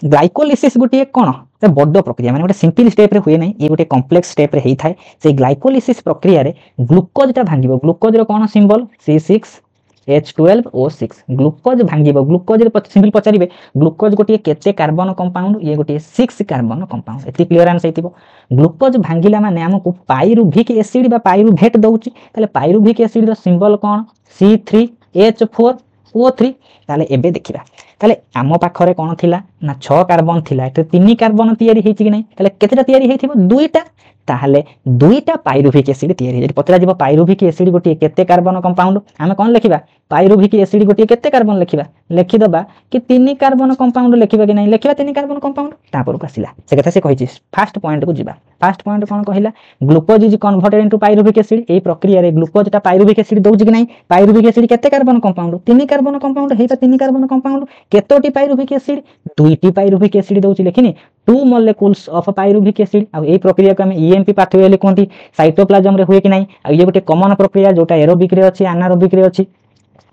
ग्लाइकोलिसिस गोटे कौन बड़ प्रक्रिया माने गोटे सिंपल स्टेप रे हुए ना ये गोटे कॉम्प्लेक्स स्टेप रे होता है से ग्लाइकोलिसिस प्रक्रिया रे ग्लूकोजटा भांगिबो ग्लूकोज रो कौन सिंबल C6H12O6 ग्लूकोज भांगिबो ग्लूकोज रे सिंपल पचारिबे ग्लूकोज गोटे केते कार्बन कंपाउंड ये गोटे 6 कार्बन कंपाउंड एति क्लियरेंस हेतिबो ग्लूकोज भांगिला माने हमकु पाइरुविक एसिड बा पाइरुवेट दउची ताले पाइरुविक एसिड रो सिंबल कौन C3H4O3 ताले एबे देखिबा ताले आम पाखरे कौन थिला ना 6 कार्बन थिला एते 3 कार्बन तयारी हेछि कि नै ताले केतेटा तयारी हेथिबो दुईटा ताहले दुईटा पाइरुविक एसिड तयारी हेछि पतरा जीव पाइरुविक एसिड गोटे केते कार्बन कंपाउंड आमे कोन लिखिबा पाइरुविक एसिड गोटे केते कार्बन लिखिबा लिखि दबा कि 3 कार्बन कंपाउंड लिखिबा कि नै लिखिबा 3 कार्बन कंपाउंड तापर को आसिला से कथा से कहिछि फर्स्ट पॉइंट को जिबा फर्स्ट पॉइंट कोन कहिला glucose is converted into pyruvic acid एई प्रक्रिया रे ग्लूकोजटा पाइरुविक एसिड दउछि कि नै पाइरुविक एसिड केते कार्बन कंपाउंड 3 कार्बन कंपाउंड हेता 3 कार्बन कंपाउंड केतोटी पाइरुविक एसिड दुईटी पाइरुविक एसिड दउछि लेखिनी 2 मोलेक्युल्स ऑफ पाइरुविक एसिड आ एई प्रक्रिया को हम ईएमपी पाथवे ले कोंती साइटोप्लाज्म रे हुए कि नै आ ये गोटे कॉमन प्रक्रिया जोटा एरोबिक रे अछि एनारोबिक रे अछि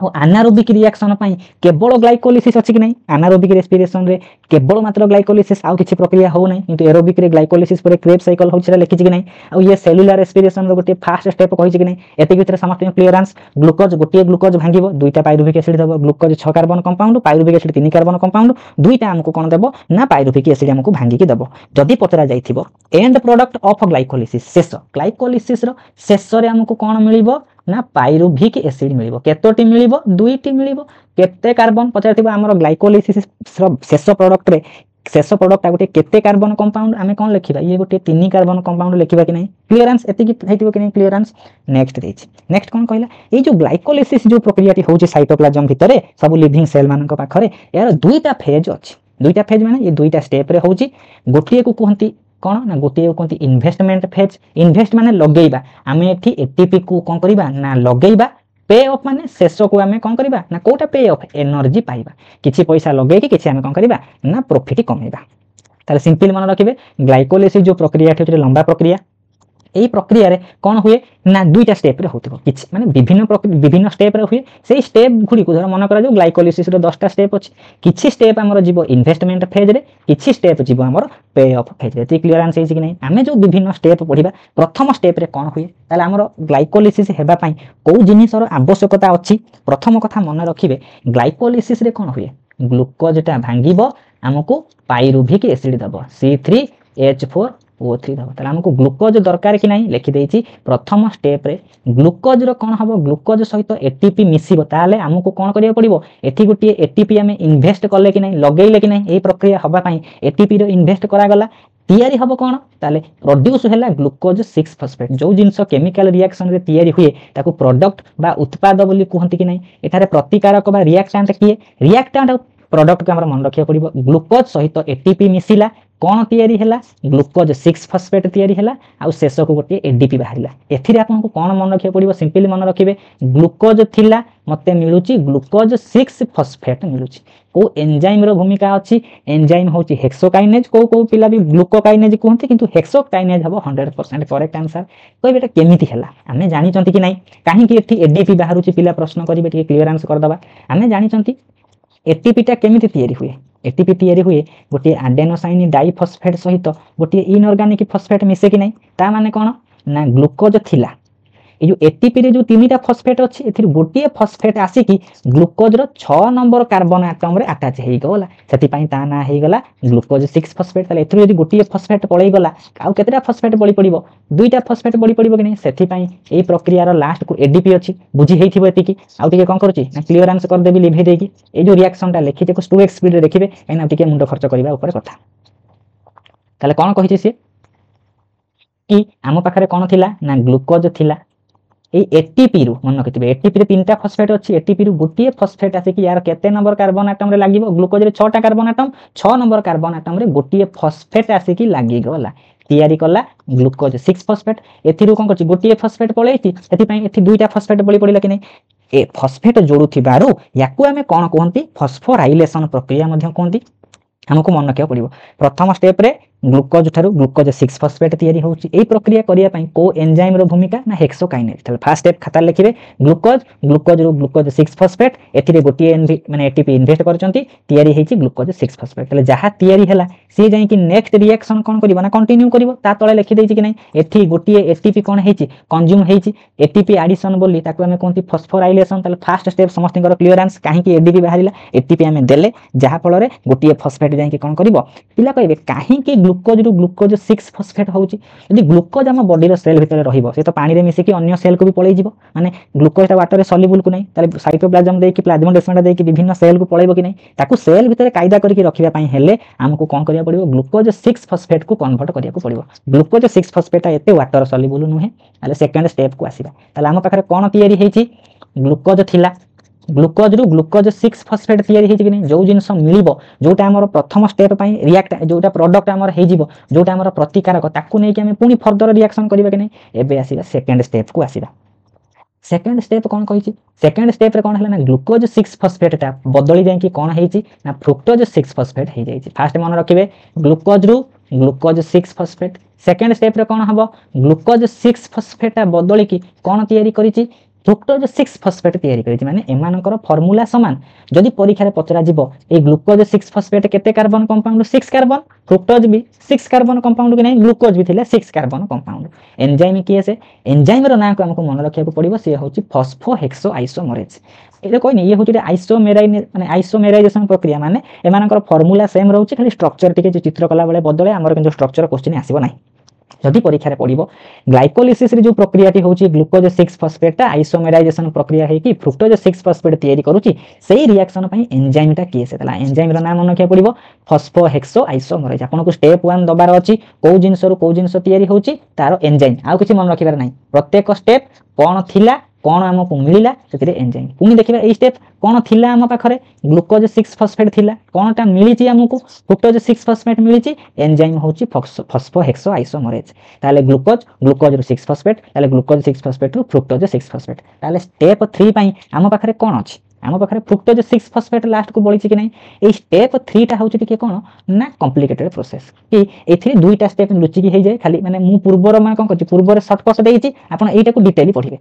और एनारोबिक रिएक्शन पई केवल ग्लाइकोलिसिस अछि कि नै एनारोबिक रेस्पिरेशन रे केवल मात्र ग्लाइकोलिसिस आ किछि प्रक्रिया हो नै किंतु एरोबिक रे ग्लाइकोलिसिस पर क्रेब्स साइकिल हो छिरा लिखि कि नै आ ये सेलुलर रेस्पिरेशन रो गोटे फास्ट स्टेप कहि कि नै एते भितर समस्त क्लियरेंस ग्लूकोज गोटे ग्लूकोज भांगिबो दुईटा पाइरुविक एसिड देबो glucose 6 carbon compound pyruvic acid 3 carbon compound दुईटा हमकु कोन देबो ना पाइरुविक एसिड हमकु भांगी कि देबो जदी पतरा जाइथिबो एंड प्रोडक्ट ऑफ ग्लाइकोलिसिस शेष ग्लाइकोलिसिस रो शेष रे हमकु कोन मिलिबो ना पाइरुविक एसिड मिलिबो केतोटी मिलिबो दुईटी मिलिबो केते कार्बन पचारथिबो हमर ग्लाइकोलिसिस शेष प्रोडक्ट रे शेष प्रोडक्ट गोटे केते कार्बन कंपाउंड आमे कोन लिखिबा ये गोटे 3 कार्बन कंपाउंड लिखिबा कि नै क्लियरेंस एति कि हेतिबो कि नै क्लियरेंस नेक्स्ट देछि नेक्स्ट कोन कहला ए जो ग्लाइकोलिसिस जो प्रक्रियाटी होछि साइटोप्लाज्म भितरे सब लिविंग सेल मानक पाखरे यार दुईटा फेज अछि दुईटा फेज माने ये दुईटा स्टेप रे होछि गोटिए को कहंती कौन ना गोटे कहते इन्वेस्टमेंट फेज इन्वेस्ट माने लगेइबा आमे एठी एटीपी को कोन करिबा ना लगेइबा पे ऑफ माने शेष को आमे कोन करिबा ना कोटा पे ऑफ एनर्जी पाइबा किछि पैसा लगे कि किछि आमे कोन करिबा ना प्रॉफिट कमेइबा ताले सिंपल मन रखिबे ग्लाइकोलिसिस जो प्रक्रिया है लंबा प्रक्रिया एई प्रक्रिया रे कोन हुए ना दुईटा स्टेप रे होतिबो किछि माने विभिन्न स्टेप रे हुए सेई स्टेप गुडी को धर मन करा जो ग्लाइकोलिसिस रो 10टा स्टेप अछि किछि स्टेप हमर जीवो इन्वेस्टमेंट फेज रे किछि स्टेप जीवो हमर पे ऑफ फेज रे ती क्लियरेंस हेछि कि नै आमे जो विभिन्न स्टेप पढिबा प्रथम स्टेप रे कोन हुए ताले हमर ग्लाइकोलिसिस हेबा पई को जिनिस रो आवश्यकता अछि प्रथम कथा मन रखिबे ग्लाइकोलिसिस रे कोन हुए ग्लूकोजटा भांगिबो हमकु पाइरुविक एसिड दबो C3H4O3 दबो ताले हमकु ग्लूकोज दरकार कि नै लिखि देछि प्रथम स्टेप रे ग्लूकोज रो कोन हबो ग्लूकोज सहित एटीपी मिसिबो ताले हमकु कोन करिया पड़िबो एथि गुटी एटीपी हमें इन्वेस्ट करले कि नै लगेइले कि नै एई प्रक्रिया हबा पई एटीपी रो इन्वेस्ट करा गला तैयारी हबो कोन ताले प्रोड्यूस हैला ग्लूकोज 6 फॉस्फेट जो जिंस केमिकल रिएक्शन रे तैयारी हुए ताकू प्रोडक्ट बा उत्पाद बोली कहंती कि नै एठारे प्रतिकारक बा रिएक्टेंट किए रिएक्टेंट प्रोडक्ट के हमर मन रखिया पड़िबो ग्लूकोज सहित एटीपी मिसिला कोन तैयारी हैला ग्लूकोज 6 फॉस्फेट तैयारी हैला आ शेष को गोटे एडीपी बाहरिला एथिरे आपन को कोन मन रखिया पड़िबो सिंपली मन रखिबे ग्लूकोज थिला मते मिलुची ग्लूकोज 6 फॉस्फेट मिलुची को एंजाइम रो भूमिका अछि एंजाइम होची हेक्सोकाइनेज को पिला भी ग्लूकोकाइनेज कहंती किंतु हेक्सोकाइनेज हबो 100% करेक्ट आंसर कोइ बेटा केमिति हैला हमें जानि चंती कि नै काहे कि एठी एडीपी बाहरुची पिला प्रश्न करिवे टी क्लियर आंसर कर दबा हमें जानि चंती एटीपी टा केमिति तैयारी हुए एटीपी तैयारी हुए गोटे एडेनोसाइन डाइफॉस्फेट सहित गोटे इनऑर्गेनिक फॉस्फेट मिसे कि नै ता माने कोन ना ग्लूकोज थिला ए जो एटीपी रे जो तीनटा फॉस्फेट अछि एथिर गोटे फॉस्फेट आसी कि ग्लूकोज रो 6 नंबर कार्बन एटम रे अटैच हेइ गला सेति पई ता ना हेइ गला ग्लूकोज 6 फॉस्फेट तले एथिर यदि गोटे फॉस्फेट पळै गला आ केतेटा फॉस्फेट पळी पड़िबो दुईटा फॉस्फेट पळी पड़िबो कि नै सेति पई ए प्रक्रिया रो लास्ट को एडीपी अछि बुझी हेइथिबो एति कि आ टिके कोन करूची ना क्लियर आंसर कर देबी लिभे देकी ए जो रिएक्शन ता लिखि देखो 2x स्पीड रे देखिबे एना टिके मुंड खर्च करबा ऊपर कथा तले कोन कहिछि से कि आम पाखरे कोन थिला ना ग्लूकोज थिला एटीपी रु मन रखिथिबे एटीपी रे तीनटा फॉस्फेट अछि एटीपी रु गोटे फॉस्फेट आसे कि यार केते नंबर कार्बन एटम रे लागिवो ग्लूकोज रे 6टा carbon atom 6 number carbon atom रे गोटे फॉस्फेट आसे कि लागि गला तैयारी कला ग्लूकोज 6 फॉस्फेट एथिरु कोन करछि गोटिए फॉस्फेट पळैछि एथि पई एथि दुईटा फॉस्फेट बळी पड़िला कि नै ए फॉस्फेट जोड़ुथिबारु याकू आमे कोन कहंती फॉस्फोराइलेशन प्रक्रिया मध्ये कहंती हमको मन रखिया पड़िबो प्रथम स्टेप रे ग्लूकोज ठारू ग्लूकोज 6 फॉस्फेट तैयारी होउची एई प्रक्रिया करिया पई को एंजाइम रो भूमिका ना हेक्सोकाइनेज तले फर्स्ट स्टेप खाता लिखिबे ग्लूकोज रो ग्लूकोज 6 फॉस्फेट एथिरे गोटिए माने एटीपी इन्वेस्ट करचंती तैयारी हेची ग्लूकोज 6 फॉस्फेट तले जहा तैयारी हला से जाई कि नेक्स्ट रिएक्शन कोन करिवो ना कंटिन्यू करिवो ता तळे लिखि देछि कि नै एथि गोटिए एटीपी कोन हेची कंज्यूम हेची एटीपी एडिशन बोली ताकू हमें कोनती फॉस्फोराइलेशन तले फर्स्ट स्टेप समस्तिंकर क्लियरेंस काहे कि एडीपी बाहरिला एटीपी हमें देले जहा फल रे गोटिए फॉस्फेट जाई कि कोन करिवो पिला कहबे काहे कि ग्लूकोज रो ग्लूकोज 6 फॉस्फेट होउची यदि ग्लूकोज हम बॉडी रो सेल भितर रहिबो से तो पानी रे मिसे कि अन्य सेल को भी पळै जिवो माने ग्लूकोज ता वाटर रे सॉल्युबल को नै ताले साइटोप्लाज्म दे कि प्लाज्मोडेस्माटा दे कि विभिन्न सेल को पळैबो कि नै ताकू सेल भितर कायदा करके रखिबा पई हेले हमको कोन करिया पड़िबो ग्लूकोज 6 फॉस्फेट को कन्वर्ट करिया को पड़िबो ग्लूकोज 6 फॉस्फेट एते वाटर सॉल्युबल नुहे ताले सेकंड स्टेप को आसीबा ताले हम पाखरे कोन तैयारी हेची ग्लूकोज थिला ग्लूकोज रु ग्लूकोज 6 फॉस्फेट तैयारी हेची कि नै जो जिंस मिलिबो जोटा हमर प्रथम स्टेप पई रिएक्ट जोटा प्रोडक्ट हमर हे जिवो जोटा हमर प्रतिकारक ताकू नै कि हम पुनी फर्दर रिएक्शन करिबा कि नै एबे आसीबा सेकंड स्टेप को आसीबा सेकंड स्टेप कोन कहिची सेकंड स्टेप रे कोन हला ना ग्लूकोज 6 फॉस्फेट ता बदली जाय कि कोन हेची ना फ्रुक्टोज 6 फॉस्फेट हे जायची फर्स्ट मन रखिबे ग्लूकोज रु ग्लूकोज 6 फॉस्फेट सेकंड स्टेप रे कोन हबो ग्लूकोज 6 फॉस्फेट ता बदली कि कोन तैयारी करिची फ्रुक्टोज 6 फॉस्फेट तैयारी करिछि माने एमानकर फार्मूला समान जदि परीक्षा रे पचरा जिवो ए ग्लूकोज 6 फॉस्फेट केते कार्बन कंपाउंड 6 कार्बन फ्रुक्टोज भी 6 कार्बन कंपाउंड कि नै ग्लूकोज भी थिले 6 कार्बन कंपाउंड एंजाइम की से एंजाइम रो नाम को हमको मन रखिया पड़िबो से होछि फॉस्फोहेक्सो आइसोमरेज एले कोइ नै ये होछि आइसोमेराइजेशन प्रक्रिया माने एमानकर फार्मूला सेम रहउछि खाली स्ट्रक्चर टिके जे चित्र कला बेले बदले हमर किंतु स्ट्रक्चर क्वेश्चन आसीबो नै जदि परीक्षा रे पड़िबो ग्लाइकोलिसिस रे जो प्रक्रियाटी होछि ग्लूकोज 6 फॉस्फेट ता आइसोमेराइजेशन प्रक्रिया है कि फ्रुक्टोज 6 फॉस्फेट तैयारी करूछि सेही रिएक्शन पई एंजाइम ता केसे तला एंजाइम रो नाम मन किया पड़िबो फॉस्फोहेक्सो आइसोमरेज आपन को स्टेप 1 दबार अछि को जिंस तैयारी होछि तारो एंजाइम आ किछि मन रखिबार नै प्रत्येक स्टेप कोन थिला कोन हमको मिलिला सेतिरे एंजाइम पुनी देखिबा ए स्टेप कोन थिला हम पाखरे ग्लूकोज 6 फॉस्फेट थिला कोनटा मिलिछि हमको फ्रुक्टोज 6 फॉस्फेट मिलिछि एंजाइम होछि फॉस्फोहेक्सो आइसोमरेज ताले ग्लूकोज रो 6 फॉस्फेट ताले ग्लूकोज 6 फॉस्फेट रो फ्रुक्टोज 6 फॉस्फेट ताले स्टेप 3 पई हम पाखरे कोन अछि हम पाखरे फ्रुक्टोज 6 फॉस्फेट लास्ट को बळिछि कि नै ए स्टेप 3 टा होछि टिके कोन ना कॉम्प्लिकेटेड प्रोसेस कि एथिरे दुईटा स्टेप लुचि कि हे जाय खाली माने मु पूर्वर मा कोन करछि पूर्वर शॉर्टकट देइछि आपण एटा को डिटेल पढिबे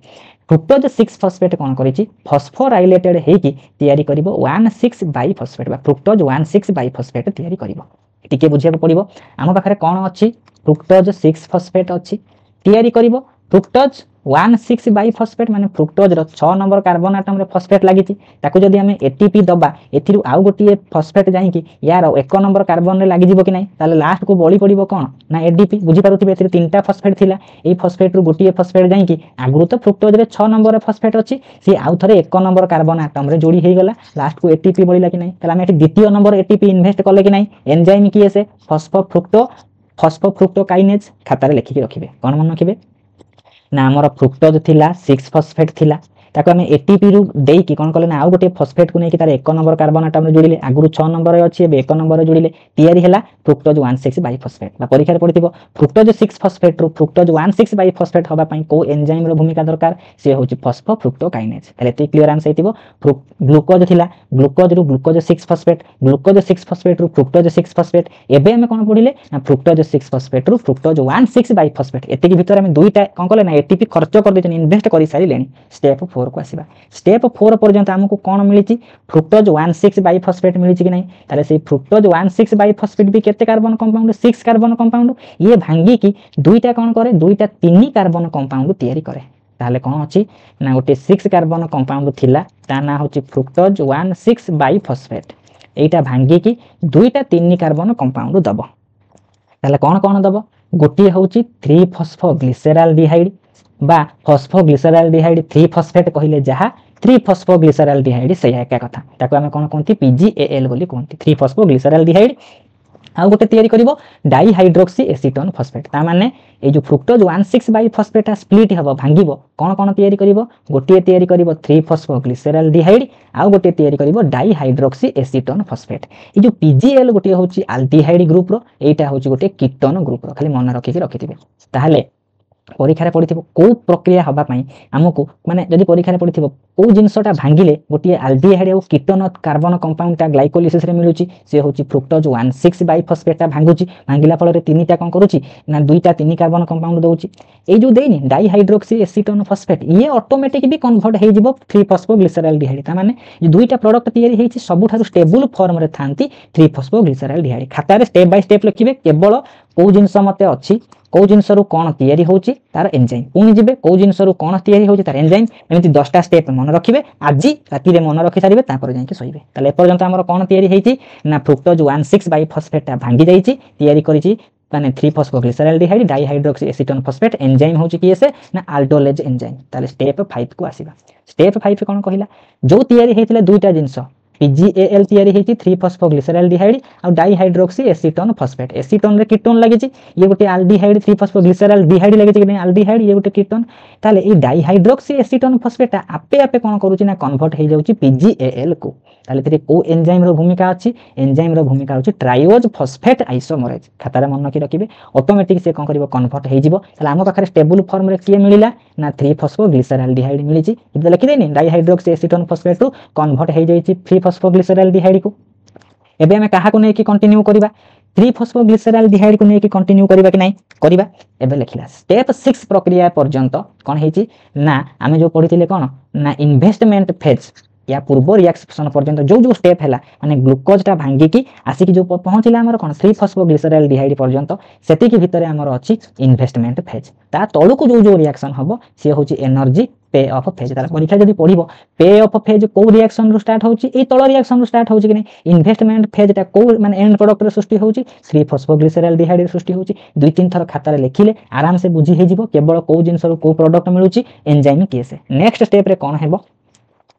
फ्रुक्टोज 6 फॉस्फेट कोन करिछि फॉस्फोराइलेटेड हे कि तैयारी करिवो 16 बाई फॉस्फेट बा फ्रुक्टोज 16 बाई फॉस्फेट तैयारी करिवो टिके बुझिया पड़िबो हम पाखरे कोन अछि फ्रुक्टोज 6 फॉस्फेट अछि तैयारी करिवो फ्रुक्टोज 16 बाई फॉस्फेट माने फ्रुक्टोज रो 6 नंबर कार्बन एटम रे फॉस्फेट लागिछि ताकू जदी हमें एटीपी दबा एथिरु आउ गोटी फॉस्फेट जाई कि यार 1 नंबर कार्बन रे लागि जिवो कि नै ताले लास्ट को बळी पड़िबो कोन ना एडीपी बुझी पारुथिबे एथिरे तीनटा फॉस्फेट थिला ए फॉस्फेट रु गोटी फॉस्फेट जाई कि आगुरु तो फ्रुक्टोज रे 6 नंबर रे फॉस्फेट अछि से आउ थरे 1 नंबर कार्बन एटम रे जोडी हे गला लास्ट को एटीपी बळिला कि नै ताले हमें एठी द्वितीय नंबर एटीपी इन्वेस्ट करले कि नै एंजाइम की एसे फॉस्फोफ्रुक्टोकाइनेज खाता रे लिखि के रखिबे कोन मन रखिबे ना हमर फ्रुक्टोज थिला 6 फॉस्फेट थिला ताको हमें एटीपी रु देई कि कोन कले ना आउ गोटे फॉस्फेट को नै कि तार 1 नंबर कार्बन एटम रे जोडिले आगुरु 6 नंबर रे अछि एबे 1 नंबर रे जोडिले तैयारी हला फ्रुक्टोज 16 बाई फॉस्फेट बा परीक्षा रे पडिथिबो फ्रुक्टोज 6 फॉस्फेट रु फ्रुक्टोज 16 बाई फॉस्फेट होबा पई को एंजाइम रो भूमिका दरकार से होछि फॉस्फोफ्रुक्टोकाइनेज तले एते क्लियर आंसर हेतिबो ग्लूकोज थिला ग्लूकोज रु ग्लूकोज 6 फॉस्फेट ग्लूकोज 6 फॉस्फेट रु फ्रुक्टोज 6 फॉस्फेट एबे हम कोन पढिले ना फ्रुक्टोज 6 फॉस्फेट रु फ्रुक्टोज 16 बाई फॉस्फेट एते के भीतर हम दुईटा कोन कले ना एटीपी खर्च कर देछन इन्वेस्ट करि सारी लेनी स्टेप 4 को आसीबा स्टेप 4 पर्यंत हमको कोन मिलिछि फ्रुक्टोज 16 बाई फॉस्फेट मिलिछि कि नै ताले से फ्रुक्टोज 16 बाई फॉस्फेट भी केते कार्बन कंपाउंड 6 कार्बन कंपाउंड ये भांगी कि दुईटा कोन करे दुईटा 3 कार्बन कंपाउंड तैयारी करे ताले कोन अछि ना गोटे 6 कार्बन कंपाउंड थिला ता ना होछि फ्रुक्टोज 16 बाई फॉस्फेट एटा भांगी कि दुईटा 3 कार्बन कंपाउंड दबो ताले कोन दबो गोटी होछि 3 फॉस्फोग्लिसराल्डिहाइड बा फॉस्फोग्लिसराल्डिहाइड 3 फॉस्फेट कहिले जहा 3 फॉस्फोग्लिसराल्डिहाइड से एका कथा ताको हम कोन कोनती पीजीएएल बोली कोनती 3 फॉस्फोग्लिसराल्डिहाइड आउ गोटे तैयारी करिवो डाइहाइड्रोक्सी एसीटोन फॉस्फेट ता माने ए जो फ्रुक्टोज 1,6 बाइफॉस्फेट स्प्लिट हबो भांगिबो कोन कोन तैयारी करिवो गोटे तैयारी करिवो 3-फॉस्फोग्लिसरल्डिहाइड आउ गोटे तैयारी करिवो डाइहाइड्रोक्सी एसीटोन फॉस्फेट ए जो पीजीएल गोटे होची अल्डिहाइड ग्रुप रो एटा होची गोटे कीटोन ग्रुप रो खाली मन रखिथिबे ताहाले परीक्षा पड़ी कौ प्रक्रिया हाँपाई आमको माने जदि परीक्षा पड़ी कौ जिनसटा भांगिले गोटे आल्डिहाइड और कीटोन कार्बन कंपाउंडटा ग्लाइकोलिसिस रे मिलुची से होची फ्रुक्टोज 1,6 बाइफॉस्फेटटा भांगुची भांगिला फल तीनटा कौन करुची ना 2टा 3 कार्बन कंपाउंड दउची ए जो देनी डाइहाइड्रोक्सी एसीटोन फॉस्फेट ये ऑटोमेटिक भी कन्वर्ट हो जिवो 3-फॉस्फोग्लिसरल्डिहाइड ता माने ये 2टा प्रोडक्ट तैयारी हेची सबुठारु स्टेबल फॉर्म रे थांती 3-फॉस्फोग्लिसरल्डिहाइड खाता रे स्टेप बाय स्टेप लिखिबे केवल कौ जिनस मते अछि कौ जिनस रु कौन तैयारी होची तार एंजाइम पुणी जिबे कौ जिनस रु कौन तैयारी होची तार एंजाइम एमिति 10टा स्टेप मन रखिबे आज राति रे मन रखि सारिबे तापर जाई सोइबे ताले एपर्यंत हमर कौन तैयारी हेची ना फ्रुक्टोज 1,6 बाइफॉस्फेट भांगी जाईची तैयारी करिची माने 3-फॉस्फोग्लिसरल्डिहाइड डाइहाइड्रोक्सी एसीटोन फॉस्फेट एंजाइम होची किएसे ना अल्डोलेज एंजाइम ताले स्टेप 5 को आसीबा स्टेप 5 कोन कहिला जो तैयारी हेतिले 2टा जिनस PGAL तैयारी हेची 3-फॉस्फोग्लिसरल्डिहाइड और डाइहाइड्रोक्सी एसीटोन फॉस्फेट एसीटोन रे कीटोन लागिची ये गोटे आल्डिहाइड 3-फॉस्फोग्लिसरल्डिहाइड लागिची कि नै आल्डिहाइड ये गोटे कीटोन ताले ए डाइहाइड्रोक्सी एसीटोन फॉस्फेट आपे आपे कोन करूची ना कन्वर्ट हे जाउची PGAL को ताले तेरे को एंजाइम रो भूमिका अछि एंजाइम रो भूमिका होची ट्राइओज फॉस्फेट आइसोमरेज खातारे मन की रखिबे ऑटोमेटिक से कोन करिवो कन्वर्ट हे जिवो ताले हम पाखरे स्टेबल फॉर्म रे किए मिलिला ना 3-फॉस्फोग्लिसरल्डिहाइड मिलिची इदे लिखि देनी dihydroxy acetone phosphate to convert हे जाईची 3-फॉस्फोग्लिसरल्डिहाइड को एबे हम काहा को नै कि कंटिन्यू करिबा 3-फॉस्फोग्लिसरल्डिहाइड को नै कि कंटिन्यू करिबा कि नै करिबा एबे लिखिला स्टेप 6 प्रक्रिया पर्यंत कोन हेची ना आमे जो पढिथिले कोन ना इन्वेस्टमेंट फेज या पूर्व रिएक्शन पर्यंत जो जो स्टेप है माने ग्लूकोजटा भांगी की आसिक जो पहुँचला आमर कौन 3-फॉस्फोग्लिसरल्डिहाइड पर्यंत सेति भितर आमर अछि इन्वेस्टमेंट फेज ता तळुक जो जो रिएक्शन हबो से होची एनर्जी पे ऑफ फेज तार परीक्षा जदि पढिबो पे ऑफ फेज को रिएक्शन रो स्टार्ट होची ए तळ रिएक्शन रो स्टार्ट होची कि नै इन्वेस्टमेंट फेज ता को माने एंड प्रोडक्ट रे सृष्टि होची 3-फॉस्फोग्लिसरल्डिहाइड रे सृष्टि होची 2-3 थर खाता रे लेखिले आराम से बुझी हे जिवो केवल को जिंस रो को प्रोडक्ट मिलुची एंजाइम केसे नेक्स्ट स्टेप रे कोन हेबो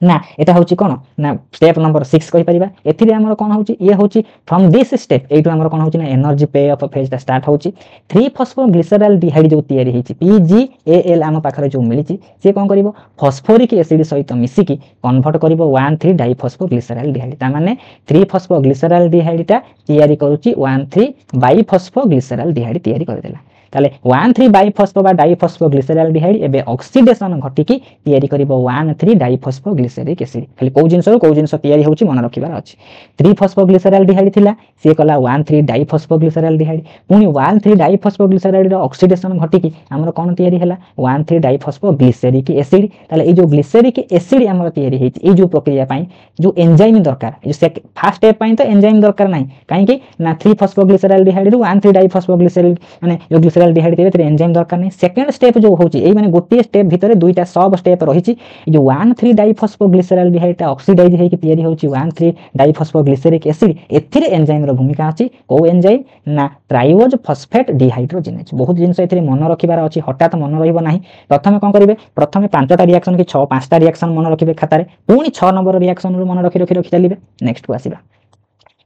ना एटा होची कोन ना स्टेप नंबर 6 कहि परिबा एथिरे हमर कोन होची ये होची फ्रॉम दिस स्टेप एटु हमर कोन होची ना एनर्जी पे ऑफ फेज ता स्टार्ट होची 3-फॉस्फोग्लिसरल्डिहाइड जो तैयारी हेची PGAL हम पाखरे जो मिलिची से कोन करिवो फॉस्फोरिक एसिड सहित मिसी की कन्वर्ट करिवो 1,3 डाइफॉस्फोग्लिसरल्डिहाइड ता माने 3-फॉस्फोग्लिसरल्डिहाइड ता तैयारी करूची 1,3 बाइफॉस्फोग्लिसरल्डिहाइड तैयारी कर देला ताले 1,3 बाइफॉस्फो बा डाइफॉस्फोग्लिसरल्डिहाइड एबे ऑक्सीडेशन घटी की तैयारी करिवो 1,3 डाइफॉस्फोग्लिसरिक एसिड खाली को जिंस तैयारी होची मन रखिबार अछि 3-फॉस्फोग्लिसरल्डिहाइड थिला से कला 1,3 डाइफॉस्फोग्लिसरल्डिहाइड पुनी 1,3 डाइफॉस्फोग्लिसरल्डिहाइड रो ऑक्सीडेशन घटी की हमर कोन तैयारी हला 1,3 डाइफॉस्फोग्लिसरिक एसिड ताले ए जो ग्लिसरिक एसिड हमर तैयारी हेची ए जो प्रक्रिया पई जो एंजाइम दरकार जो फर्स्ट स्टेप पई तो एंजाइम दरकार नाही काहे कि ना 3-फॉस्फोग्लिसरल्डिहाइड रो 1,3 डाइफॉस्फोग्लिसरिक माने जो ग्लिसरल्डिहाइड तेरे एंजाइम दरकार नहीं सेकंड स्टेप जो होची एई माने गोटे स्टेप भितरे दुईटा सब स्टेप रहिची जो 1,3 डाइफॉस्फोग्लिसरल्डिहाइड ता ऑक्सीडाइज हेकी तैयारी होची 1,3 डाइफॉस्फोग्लिसरिक एसिड एथिरे एंजाइम रो भूमिका अछि को एंजाइम ना ट्राइओज फॉस्फेट डिहाइड्रोजिनेज बहुत जिंस एथिरे मन रखिबार अछि हठात मन रहिबो नाही प्रथमे कोन करिवे प्रथमे 5टा रिएक्शन की 5टा रिएक्शन मन रखिबे खाता रे पुनी 6 नंबर रिएक्शन रो मन रखि चलिबे नेक्स्ट को आसीबा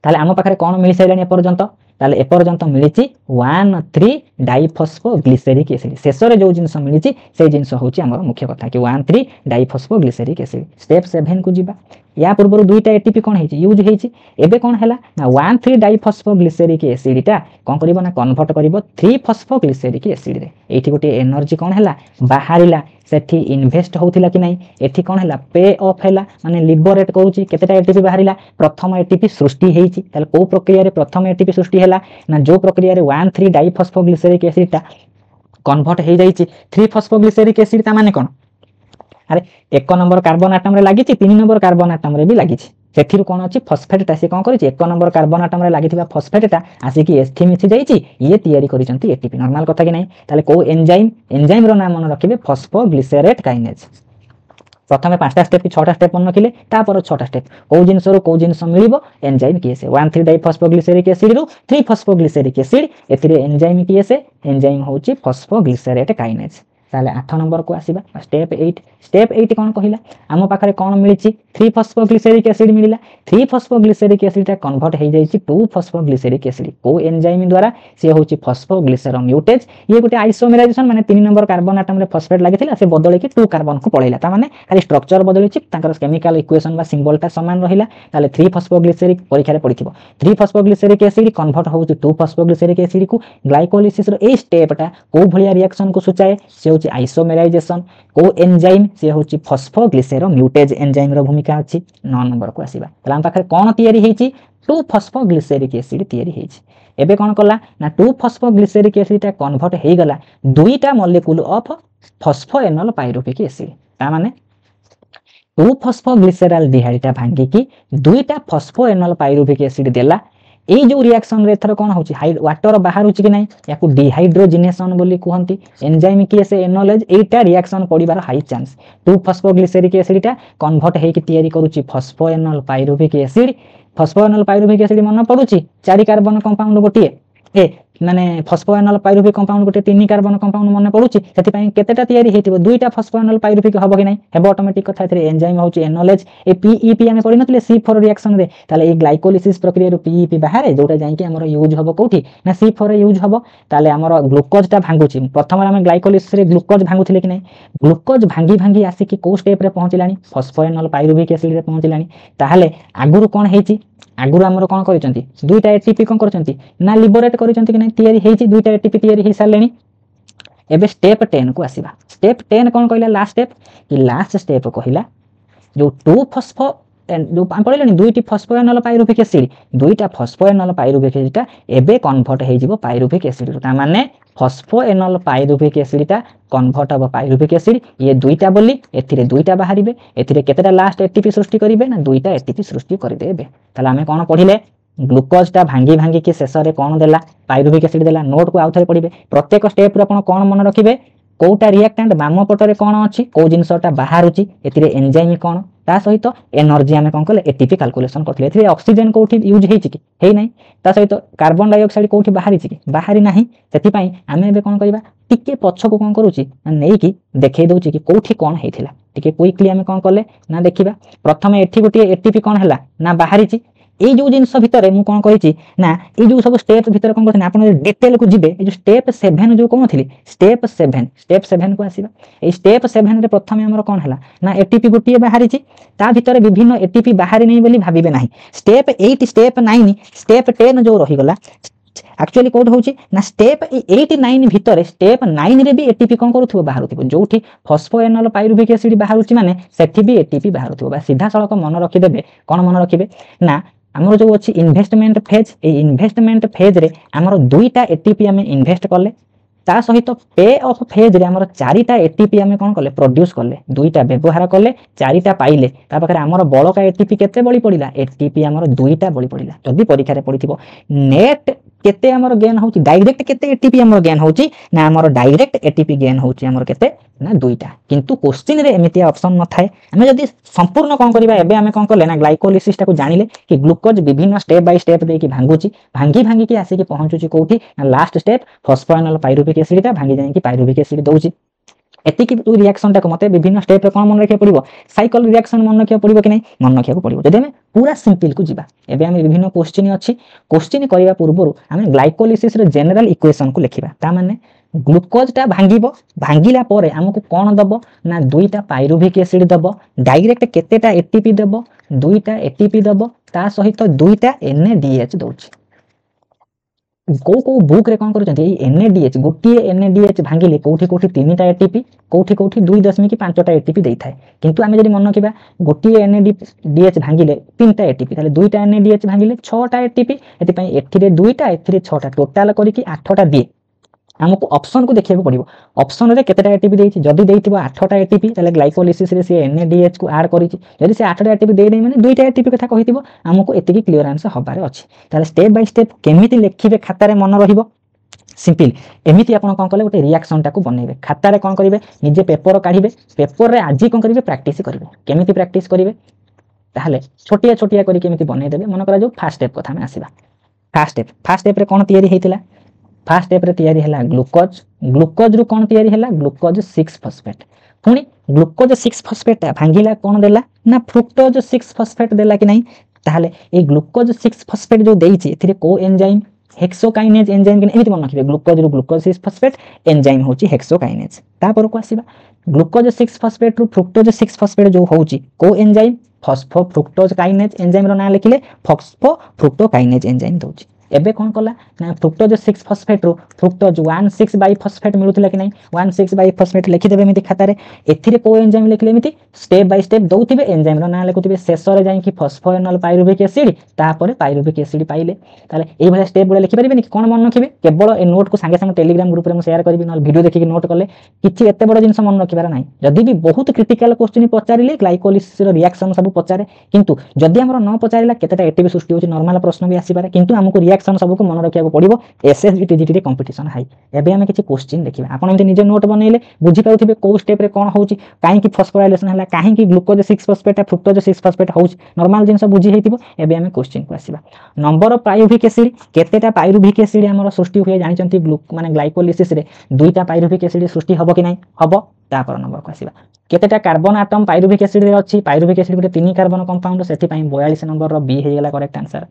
ताले आम पाखरे कोन मिलि सैलानी एपर्यंत ताले एपर्यंत मिलिची 1,3 डाइफॉस्फोग्लिसरिक एसिड शेषरे जो जिंस मिलिची से जिंस होची हमर मुख्य कथा कि 1,3 डाइफॉस्फोग्लिसरिक एसिड स्टेप 7 को जिबा या पूर्व दुईटा एटीपी कोन हेची यूज हेची एबे कोन हैला ना 1,3 डाइफॉस्फोग्लिसरिक एसिड टा कोन करिवो ना कन्वर्ट करिवो 3-फॉस्फोग्लिसरिक एसिड रे एठी गोटे एनर्जी कोन हैला बाहरिला सेठी इन्वेस्ट होथिला कि नै एठी कोन हैला पे ऑफ हैला माने लिबरेट करूची केतेटा एटीपी बाहरिला प्रथम एटीपी सृष्टि हेची ताले को प्रक्रिया रे प्रथम एटीपी सृष्टि हैला ना जो प्रक्रिया रे 1,3 डाइफॉस्फोग्लिसरिक एसिड ता कन्वर्ट हे जाईची 3-फॉस्फोग्लिसरिक एसिड ता माने कोन अरे 1 नंबर कार्बन एटम रे लागिची 3 नंबर कार्बन एटम रे भी लागिची सेथिरु कोन अछि फॉस्फेट ता से कोन करिछि 1 नंबर कार्बन एटम रे लागिथिबा फॉस्फेट ता आसी कि एस्थि मिथि जाईची ये तैयारी करिसंती एटीपी नॉर्मल कथा कि नै ताले को एंजाइम रो नाम मन रखिबे फॉस्फोग्लिसरेट काइनेज प्रथमे 5टा स्टेप की 6टा स्टेप मन रखिले तापर 6टा स्टेप को जिंस मिलिबो एंजाइम किएसे 1,3 डाइफॉस्फोग्लिसरिक एसिड रु 3-फॉस्फोग्लिसरिक एसिड एथिरे एंजाइम किएसे एंजाइम होची फॉस्फोग्लिसरेट काइनेज ताले 8 नंबर को आसीबा स्टेप 8 कोन कहिला आम पाखरे कोन मिलिछि 3 फॉस्फोग्लिसरिक एसिड मिलिला 3 फॉस्फोग्लिसरिक एसिड कन्वर्ट हो जाइछि 2 फॉस्फोग्लिसरिक एसिड को एंजाइम द्वारा से होछि फॉस्फोग्लिसरोम्यूटेज ये गोटे आइसोमेराइजेशन माने 3 नंबर कार्बन एटम रे फॉस्फेट लागिथिला से बदले कि 2 कार्बन को पळैला ता माने खाली स्ट्रक्चर बदलिछि ताकर केमिकल इक्वेशन बा सिंबलटा समान रहिला ताले 3 फॉस्फोग्लिसरिक परीक्षा रे पढिथिबो 3 फॉस्फोग्लिसरिक एसिड कन्वर्ट होछि 2 फॉस्फोग्लिसरिक एसिड को ग्लाइकोलिसिस रो ए स्टेपटा को भलिया रिएक्शन को सूचाए से होछि आइसोमेराइजेशन को एंजाइम से होछि फॉस्फोग्लिसरोम्यूटेज एंजाइम रो भूमिका अछि 9 नंबर को आसीबा तला हम पाखरे कोन तयारी हेछि 2 फॉस्फोग्लिसरिक एसिड तयारी हेछि एबे कोन कला ना 2 फॉस्फोग्लिसरिक एसिड ता कन्वर्ट हे गला दुईटा मॉलिक्यूल ऑफ फॉस्फोएनोल पाइरुविक एसिड ता माने 2 फॉस्फोग्लिसराल्डिहाइड ता भांगी की दुईटा फॉस्फोएनोल पाइरुविक एसिड देला ए जो रिएक्शन रे थर कोन होछि वाटर बाहर होछि कि नै याकू डिहाइड्रोजिनेशन बोली कहंती एंजाइम की से एनोलेज एटा रिएक्शन पडिबार हाई चांस 2 फॉस्फोग्लिसरिक एसिड ता कन्वर्ट हे की तयारी करूछि फॉस्फोएनोल पाइरुविक एसिड मन पडुछि 4 कार्बन कंपाउंड गोटिए ए माने फॉस्फोएनोल पाइरुविक कंपाउंड गोटे 3 कार्बन कंपाउंड मन पडुछि सेति पई केतेटा तयारी हेतिबो दुईटा फॉस्फोएनोल पाइरुविक हबो कि नै हेबो ऑटोमेटिक कथा एथरे एंजाइम होछि एनोलेज ए पीईपी हमें पढि नथिले C4 रिएक्शन रे ताले ए ग्लाइकोलिसिस प्रक्रिया रो पीईपी बाहर जोटा जाई कि हमर यूज हबो कोठी ना C4 रे यूज हबो ताले हमर ग्लूकोज ता भांगुछि प्रथम हम ग्लाइकोलिसिस रे ग्लूकोज भांगुथिले कि नै ग्लूकोज भांगी भांगी आसी कि को स्टेप रे पहुंचिलानी फॉस्फोएनोल पाइरुविक एसिड रे पहुंचिलानी ताले आगुरु कोन हेछि आगुरु हमर कोन करिसंती दुईटा एटीपी कोन करचंती ना लिबरेट करिसंती कि नै तयारी हेछि दुईटा एटीपी तयारी हे सालेनी एबे स्टेप 10 को आसीबा स्टेप 10 कोन कहला लास्ट स्टेप कि लास्ट स्टेप कहला जो 2 फॉस्फो जो हम पढिलेनी दुईटी फॉस्फोएनोल पाइरुविक एसिड दुईटा फॉस्फोएनोल पाइरुविक एसिड एबे कन्वर्ट हे जिवो पाइरुविक एसिड ता माने फॉस्फोएनोल पाइरुविक एसिड ता कन्वर्ट हबो पाइरुविक एसिड ये दुईटा बोली एथिरे दुईटा बाहरिबे एथिरे केतेटा लास्ट एटीपी सृष्टि करिवे ना दुईटा एटीपी सृष्टि करि देबे ताला हमें कोन पढिले ग्लूकोज टा भांगी भांगी के शेष रे कोन देला पाइरुविक एसिड देला नोट को आउथरे पढिबे प्रत्येक स्टेप रे आपण कोन मन रखिबे कोटा रिएक्टेंट बाम पटरे कोन अछि को जिंसटा बाहर अछि एथिरे एंजाइम कोन ता सहित एनर्जी हमें कोन कले एटीपी कैलकुलेशन करथले एथिरे ऑक्सीजन कोठी यूज हेछि कि हे नै ता सहित कार्बन डाइऑक्साइड कोठी बाहर छि कि बाहरी नाही सेति पई हमें बे कोन करबा टिके पछको कोन करूछि नै कि देखै दउछि कि कोठी कोन हेथिला टिके क्विकली हमें कोन करले ना देखिबा प्रथमे एठी गोटे एटीपी कोन हला ना बाहरी छि ए जो जिंस भितर मु कोन कहिछि ना ए जो सब स्टेप भितर कोन करथि आपण डिटेल को जिबे ए जो स्टेप 7 जो कोन थिली स्टेप 7 को आसीबा ए स्टेप 7 रे प्रथमे हमर कोन हला ना एटीपी गोटिए बाहरी छि ता भितर विभिन्न एटीपी बाहरी नै बोली भाबिबे नाही स्टेप 8 स्टेप 9 स्टेप 10 जो रहि गला एक्चुअली कोड होछि ना स्टेप 89 भितर स्टेप 9 रे भी एटीपी कोन करूथबो बाहरुथबो जोठी फॉस्फोएनोल पाइरुविक एसिड बाहरुछि माने सेठी भी एटीपी बाहरुथबो बा सीधा सळक मन रखि देबे कोन मन रखिबे ना हमर जो अछि investment phase A investment phase रे हमर दुईटा एटीपी हमें इन्वेस्ट करले ता सहित पे ऑफ फेज रे हमर चारिटा एटीपी हमें कोन करले प्रोड्यूस करले दुईटा व्यवहार करले चारिटा पाइले ता पाखरे हमर बळका एटीपी केते बळी पडिला एटीपी हमर दुईटा बळी पडिला जदी परीक्षा रे पडिथिबो नेट केते हमर गेन होची डायरेक्ट केते एटीपी हमर गेन होची ना हमर डायरेक्ट एटीपी गेन होची हमर केते ना दुईटा किंतु क्वेश्चन रे एमिति ऑप्शन न थाए हमें जदी संपूर्ण कोन करबा एबे हमें कोन करले ना ग्लाइकोलिसिस ता को जानिले कि ग्लूकोज विभिन्न स्टेप बाय स्टेप दे कि भांगुची भांगी भांगी कि आसी कि पहुंचुची कोठी ना लास्ट स्टेप फॉस्फोएनोल पाइरुविक एसिड ता भांगी जाई कि पाइरुविक एसिड दउची एति कि तू रिएक्शन टा को मते विभिन्न स्टेप रे कोन मन रखिया पड़िबो साइकिल रिएक्शन मन रखिया पड़िबो कि नै मन रखिया पड़िबो जदि हमें पूरा सिंपल को जिबा एबे हमें विभिन्न क्वेश्चन अछि क्वेश्चन करबा पूर्वरु हमें ग्लाइकोलिसिस रे जनरल इक्वेशन को लिखिबा ता माने ग्लूकोज टा भांगीबो भांगीला परे हमकु कोन दबो ना दुईटा पाइरुविक एसिड दबो डायरेक्ट केतेटा एटीपी दबो दुईटा एटीपी दबो ता सहित दुईटा एनएडीएच दोछि को बुक रे कोन करचंती एनएडीएच गोटिए एनएडीएच भांगिले कोठी कोठी 3टा एटीपी कोठी कोठी 2.5टा एटीपी देई थाए किंतु आमे जदी मन किबा गोटिए एनएडीएच भांगिले 3टा एटीपी ताले 2टा एनएडीएच भांगिले 6टा एटीपी एति पई एथिरे 2टा एथिरे 6टा टोटल करी कि 8टा दिए हमको ऑप्शन को देखिए पड़िबो ऑप्शन रे केतेटा एटीपी देइछि जदी देइथिबो 8टा एटीपी ताले ग्लाइकोलिसिस रे से एनएडीएच को ऐड करिछि जदी से 8टा एटीपी देइ नै माने 2टा एटीपी कथा कहिथिबो हमको एतिकी क्लियरेंस हबारे अछि ताले स्टेप बाय स्टेप केमिति लेखिबे खाता रे मन रहिबो सिंपल एमिति आपण कोन कले गोटे रिएक्शन टा को बनेबे खाता रे कोन करिवे निजे पेपर काढिबे पेपर रे आजि कोन करिवे प्रैक्टिस करिवे केमिति प्रैक्टिस करिवे ताले छोटिया छोटिया करी केमिति बनै देबे मन करा जो फर्स्ट स्टेप कथा में आसीबा फर्स्ट स्टेप रे कोन तयारी हेतिला फर्स्ट स्टेप रे तयारी हला ग्लूकोज ग्लूकोज रु कौन तैयारी हैला ग्लूकोज 6 फॉस्फेट पुणी ग्लूकोज 6 फॉस्फेट भांगिला कौन देला ना फ्रुक्टोज 6 फॉस्फेट देला कि नहीं ताहले ए ग्लूकोज 6 फॉस्फेट जो देइछि एथिरे को एंजाइम हेक्सोकाइनेज एंजाइम के एमिति मन रखिबे ग्लूकोज रु ग्लूकोज 6 फॉस्फेट एंजाइम होची हेक्सोकाइनेज तापर को आसीबा ग्लूकोज 6 फॉस्फेट रु फ्रुक्टोज 6 फॉस्फेट जो होची को enzyme phospho fructose kinase enzyme रो ना लिखिले फॉस्फो फ्रुक्टोकाइनेज एंजाइम दोची एबे कोन कला ना fructose 6 phosphate row fructose 1,6 by phosphate मिलुथिला कि नहीं 1,6 बाई फॉस्फेट लिखि देबे एमिति खातारे एथिरे को एंजाइम लिखले एमिति स्टेप बाय स्टेप दउथिबे एंजाइम रो ना लिखुथिबे शेषरे जाई कि फॉस्फोएनोल पाइरुविक एसिड तापर पाइरुविक एसिड पाइले ताले एई भले स्टेप गुडा लिखि परिबेनी कि कोन मन रखिबे केवल ए नोट को संगे संगे टेलीग्राम ग्रुप रे म शेयर करबी न वीडियो देखि नोट करले किछि एते बड़ जिंस मन रखिबार नाही जदी भी बहुत क्रिटिकल क्वेश्चन पचारिले ग्लाइकोलिसिस रो रिएक्शन सब पचारे किंतु जदी हमर न पचारिला केतेटा एटीपी सृष्टि होछि नॉर्मल प्रश्न भी आसी पारे किंतु हमको रिएक्शन सब को मन रखिया पड़ो एसएसबी टीजीटी कंपटीशन हाई एबे हम किछि क्वेश्चन देखिबा आपण एमति निजे नोट बनैले बुझी पाउथिबे को स्टेप रे कोन होउछि काहे कि फॉस्फोराइलेशन हला काहे कि ग्लूकोज 6 फॉस्फेट फ्रुक्टोज 6 फॉस्फेट होउछि नॉर्मल जिंस बुझी हेतिबो एबे हम क्वेश्चन को आसीबा नंबर ऑफ पाइरुविक एसिड केतेटा पाइरुविक एसिड हमर सृष्टि होय जानिचंती माने ग्लाइकोलिसिस रे दुईटा पाइरुविक एसिड सृष्टि हबो कि नै हबो तापर नंबर को आसीबा केतेटा कार्बन एटम पाइरुविक एसिड रे अछि पाइरुविक एसिड गुटे 3 कार्बन कंपाउंड सेति पई 42 नंबर रो बी हे गेला करेक्ट आंसर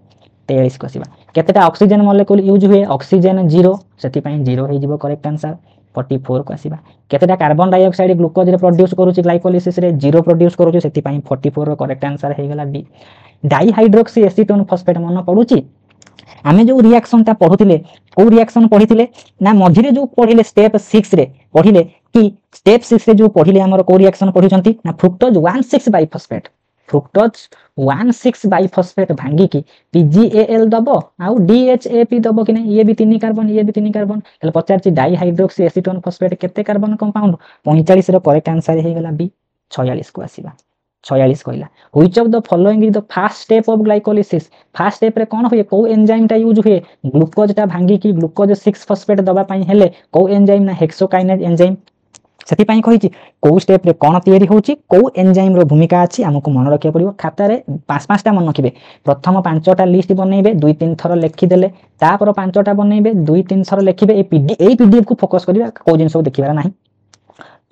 23 को आसीबा केतेटा ऑक्सीजन मॉलिक्यूल यूज हुए ऑक्सीजन 0 सेति पई 0 हे जिवो करेक्ट आंसर 44 को आसीबा केतेटा कार्बन डाइऑक्साइड ग्लूकोज रे प्रोड्यूस करूची ग्लाइकोलिसिस रे 0 प्रोड्यूस करूची सेति पई 44 रो करेक्ट आंसर हे गेला डी डाइहाइड्रोक्सी एसीटोन फॉस्फेट मन पडुची आमे जो रिएक्शन ता पढुतिले को रिएक्शन पढितिले ना मझिरे जो पढिले स्टेप 6 रे पढिले कि स्टेप 6 रे जो पढिले हमर को रिएक्शन पढिचंती ना फ्रुक्टोज 1,6 बाइफॉस्फेट फ्रुक्टोज 1,6 बाइफॉस्फेट भांगी की PgAl दबो आउ DHAP दबो कि नहीं ये भी 3 कार्बन ये भी 3 कार्बन तले पचारची डाइहाइड्रोक्सी एसीटोन फॉस्फेट केते कार्बन कंपाउंड 45 रो करेक्ट आंसर हे गेला बी 46 को आसीबा 46 कहला which of the following is the first step of glycolysis first step रे कोन होय को एंजाइम ता यूज हुए ग्लूकोज ता भांगी की ग्लूकोज 6 फॉस्फेट दबा पई हेले को एंजाइम ना हेक्सोकाइनेज एंजाइम सेति पई कहिची को स्टेप रे कोन तयारी होची को एंजाइम रो भूमिका अछि हमको मन रखिया पड़िबो खाता रे 5-5टा मन रखिबे प्रथम 5टा लिस्ट बनैबे 2-3 थर लिखि देले तापर 5टा बनैबे 2-3 थर लिखिबे ए पीडीएफ को फोकस करिबा को जिंस देखिबार नाही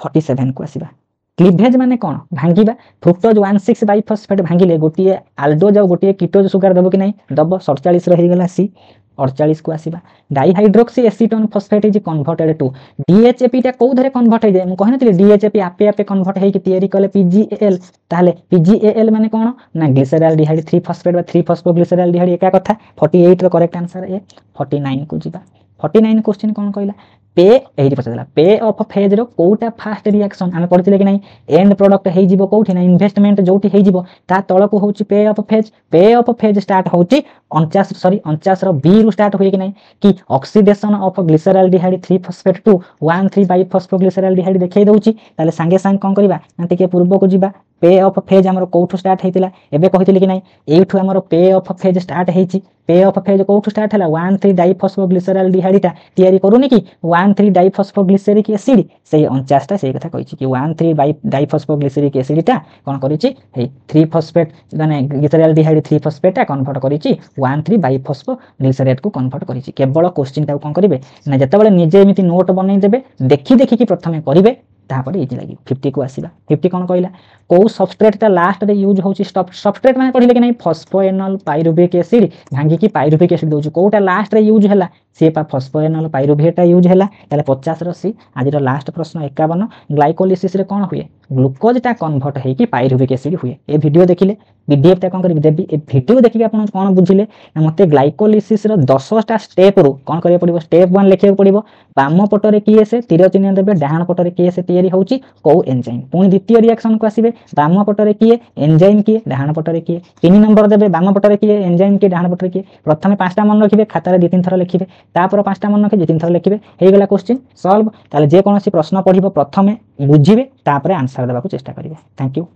47 को आसीबा क्लीवेज माने कोन भांगीबा फ्रुक्टोज 1,6 बाइफॉस्फेट भांगिले गोटिए आल्डोज और गोटिए कीटोज सुगर दबो कि नहीं दबो 47 रो हे गेला सी 48 को आसीबा dihydroxy acetone phosphate is converted to DHAP ता को धरे कन्वर्ट हे जाय म कहनथिले DHAP आपे आपे कन्वर्ट हे कि तयारी कले PgAl ताले PgAl माने कोन ना ग्लिसरॉल्डिहाइड 3 फॉस्फेट बा 3 फॉस्फोग्लिसरॉल्डिहाइड एका कथा 48 रो करेक्ट आंसर ए 49 को जिबा 49 क्वेश्चन कोन कहला पे एही पछला पे ऑफ फेज रो कोटा फास्ट रिएक्शन हमें पढिथिले कि नहीं एंड प्रोडक्ट हे जिवो कोठी ना इन्वेस्टमेंट जोठी हे जिवो ता तळ को होची पे ऑफ फेज स्टार्ट होची 49 रो बी रु स्टार्ट होई कि नहीं कि oxidation of glyceraldehyde 3 phosphate to 1,3 bisphosphoglyceraldehyde देखाई दउची ताले संगे संग कोन करबा ना टिके पूर्व को जिबा पे ऑफ फेज हमर कोठु स्टार्ट हेतिला एबे कहितिले कि नहीं एठु हमर पे ऑफ फेज स्टार्ट हेची पे ऑफ फेज कोठु स्टार्ट हला 1,3 डाइफॉस्फोग्लिसरॉल्डिहाइड ता तयारी करूनी कि 1,3 डाइफॉस्फोग्लिसरिक एसिड से 49 ता से कथा कहिची कि 1,3 डाइफॉस्फोग्लिसरिक एसिड ता कोन करिची हे 3 फॉस्फेट माने ग्लिसरॉल्डिहाइड 3 फॉस्फेट ता कन्वर्ट करिची 1,3 बाइफॉस्फोग्लिसरेट को कन्वर्ट करिची केवल क्वेश्चन ता कोन करिवे ना जतबेले निजे एमिति नोट बनै देबे देखि देखि कि प्रथमे करिवे तापर इजी लागि 50 को आसीबा 50 कोन कहला को सबस्ट्रेट ता लास्ट रे यूज होची सबस्ट्रेट माने पढिले कि नहीं फॉस्फोएनोल पाइरुविक एसिड भांगी की पाइरुविक एसिड दोची कोटा लास्ट रे यूज हला से पा फॉस्फोएनोल पाइरुवेट यूज हला ताले 50 रो सी आज रो लास्ट प्रश्न 51 ग्लाइकोलिसिस रे कोन हुए ग्लूकोज ता कन्वर्ट हे कि पाइरुविक एसिड हुए ए वीडियो देखिले पीडीएफ ता कोन करी देबी ए वीडियो देखि आपन कोन बुझिले मते ग्लाइकोलिसिस रो 10टा स्टेप रो कोन करिया पड़िबो स्टेप 1 लिखिया पड़िबो बाम पटरे किएसे तीर चिन्ह देबे डाहाण पटरे किएसे तयारी होची को एंजाइम पुनी द्वितीय रिएक्शन को आसीबे बाम पटरे किए एंजाइम किए डाहाण पटरे किए 3 नंबर देबे बाम पटरे किए एंजाइम किए डाहाण पटरे किए प्रथमे 5टा मन रखिबे खाता रे 2-3 थर लिखिबे तापर 5टा मन रखि 2-3 थर लिखिबे हे गेला क्वेश्चन सॉल्व ताले जे कोनोसी प्रश्न पढिबो प्रथमे बुझिबे तापर आंसर देबा को चेष्टा करिवे थैंक यू।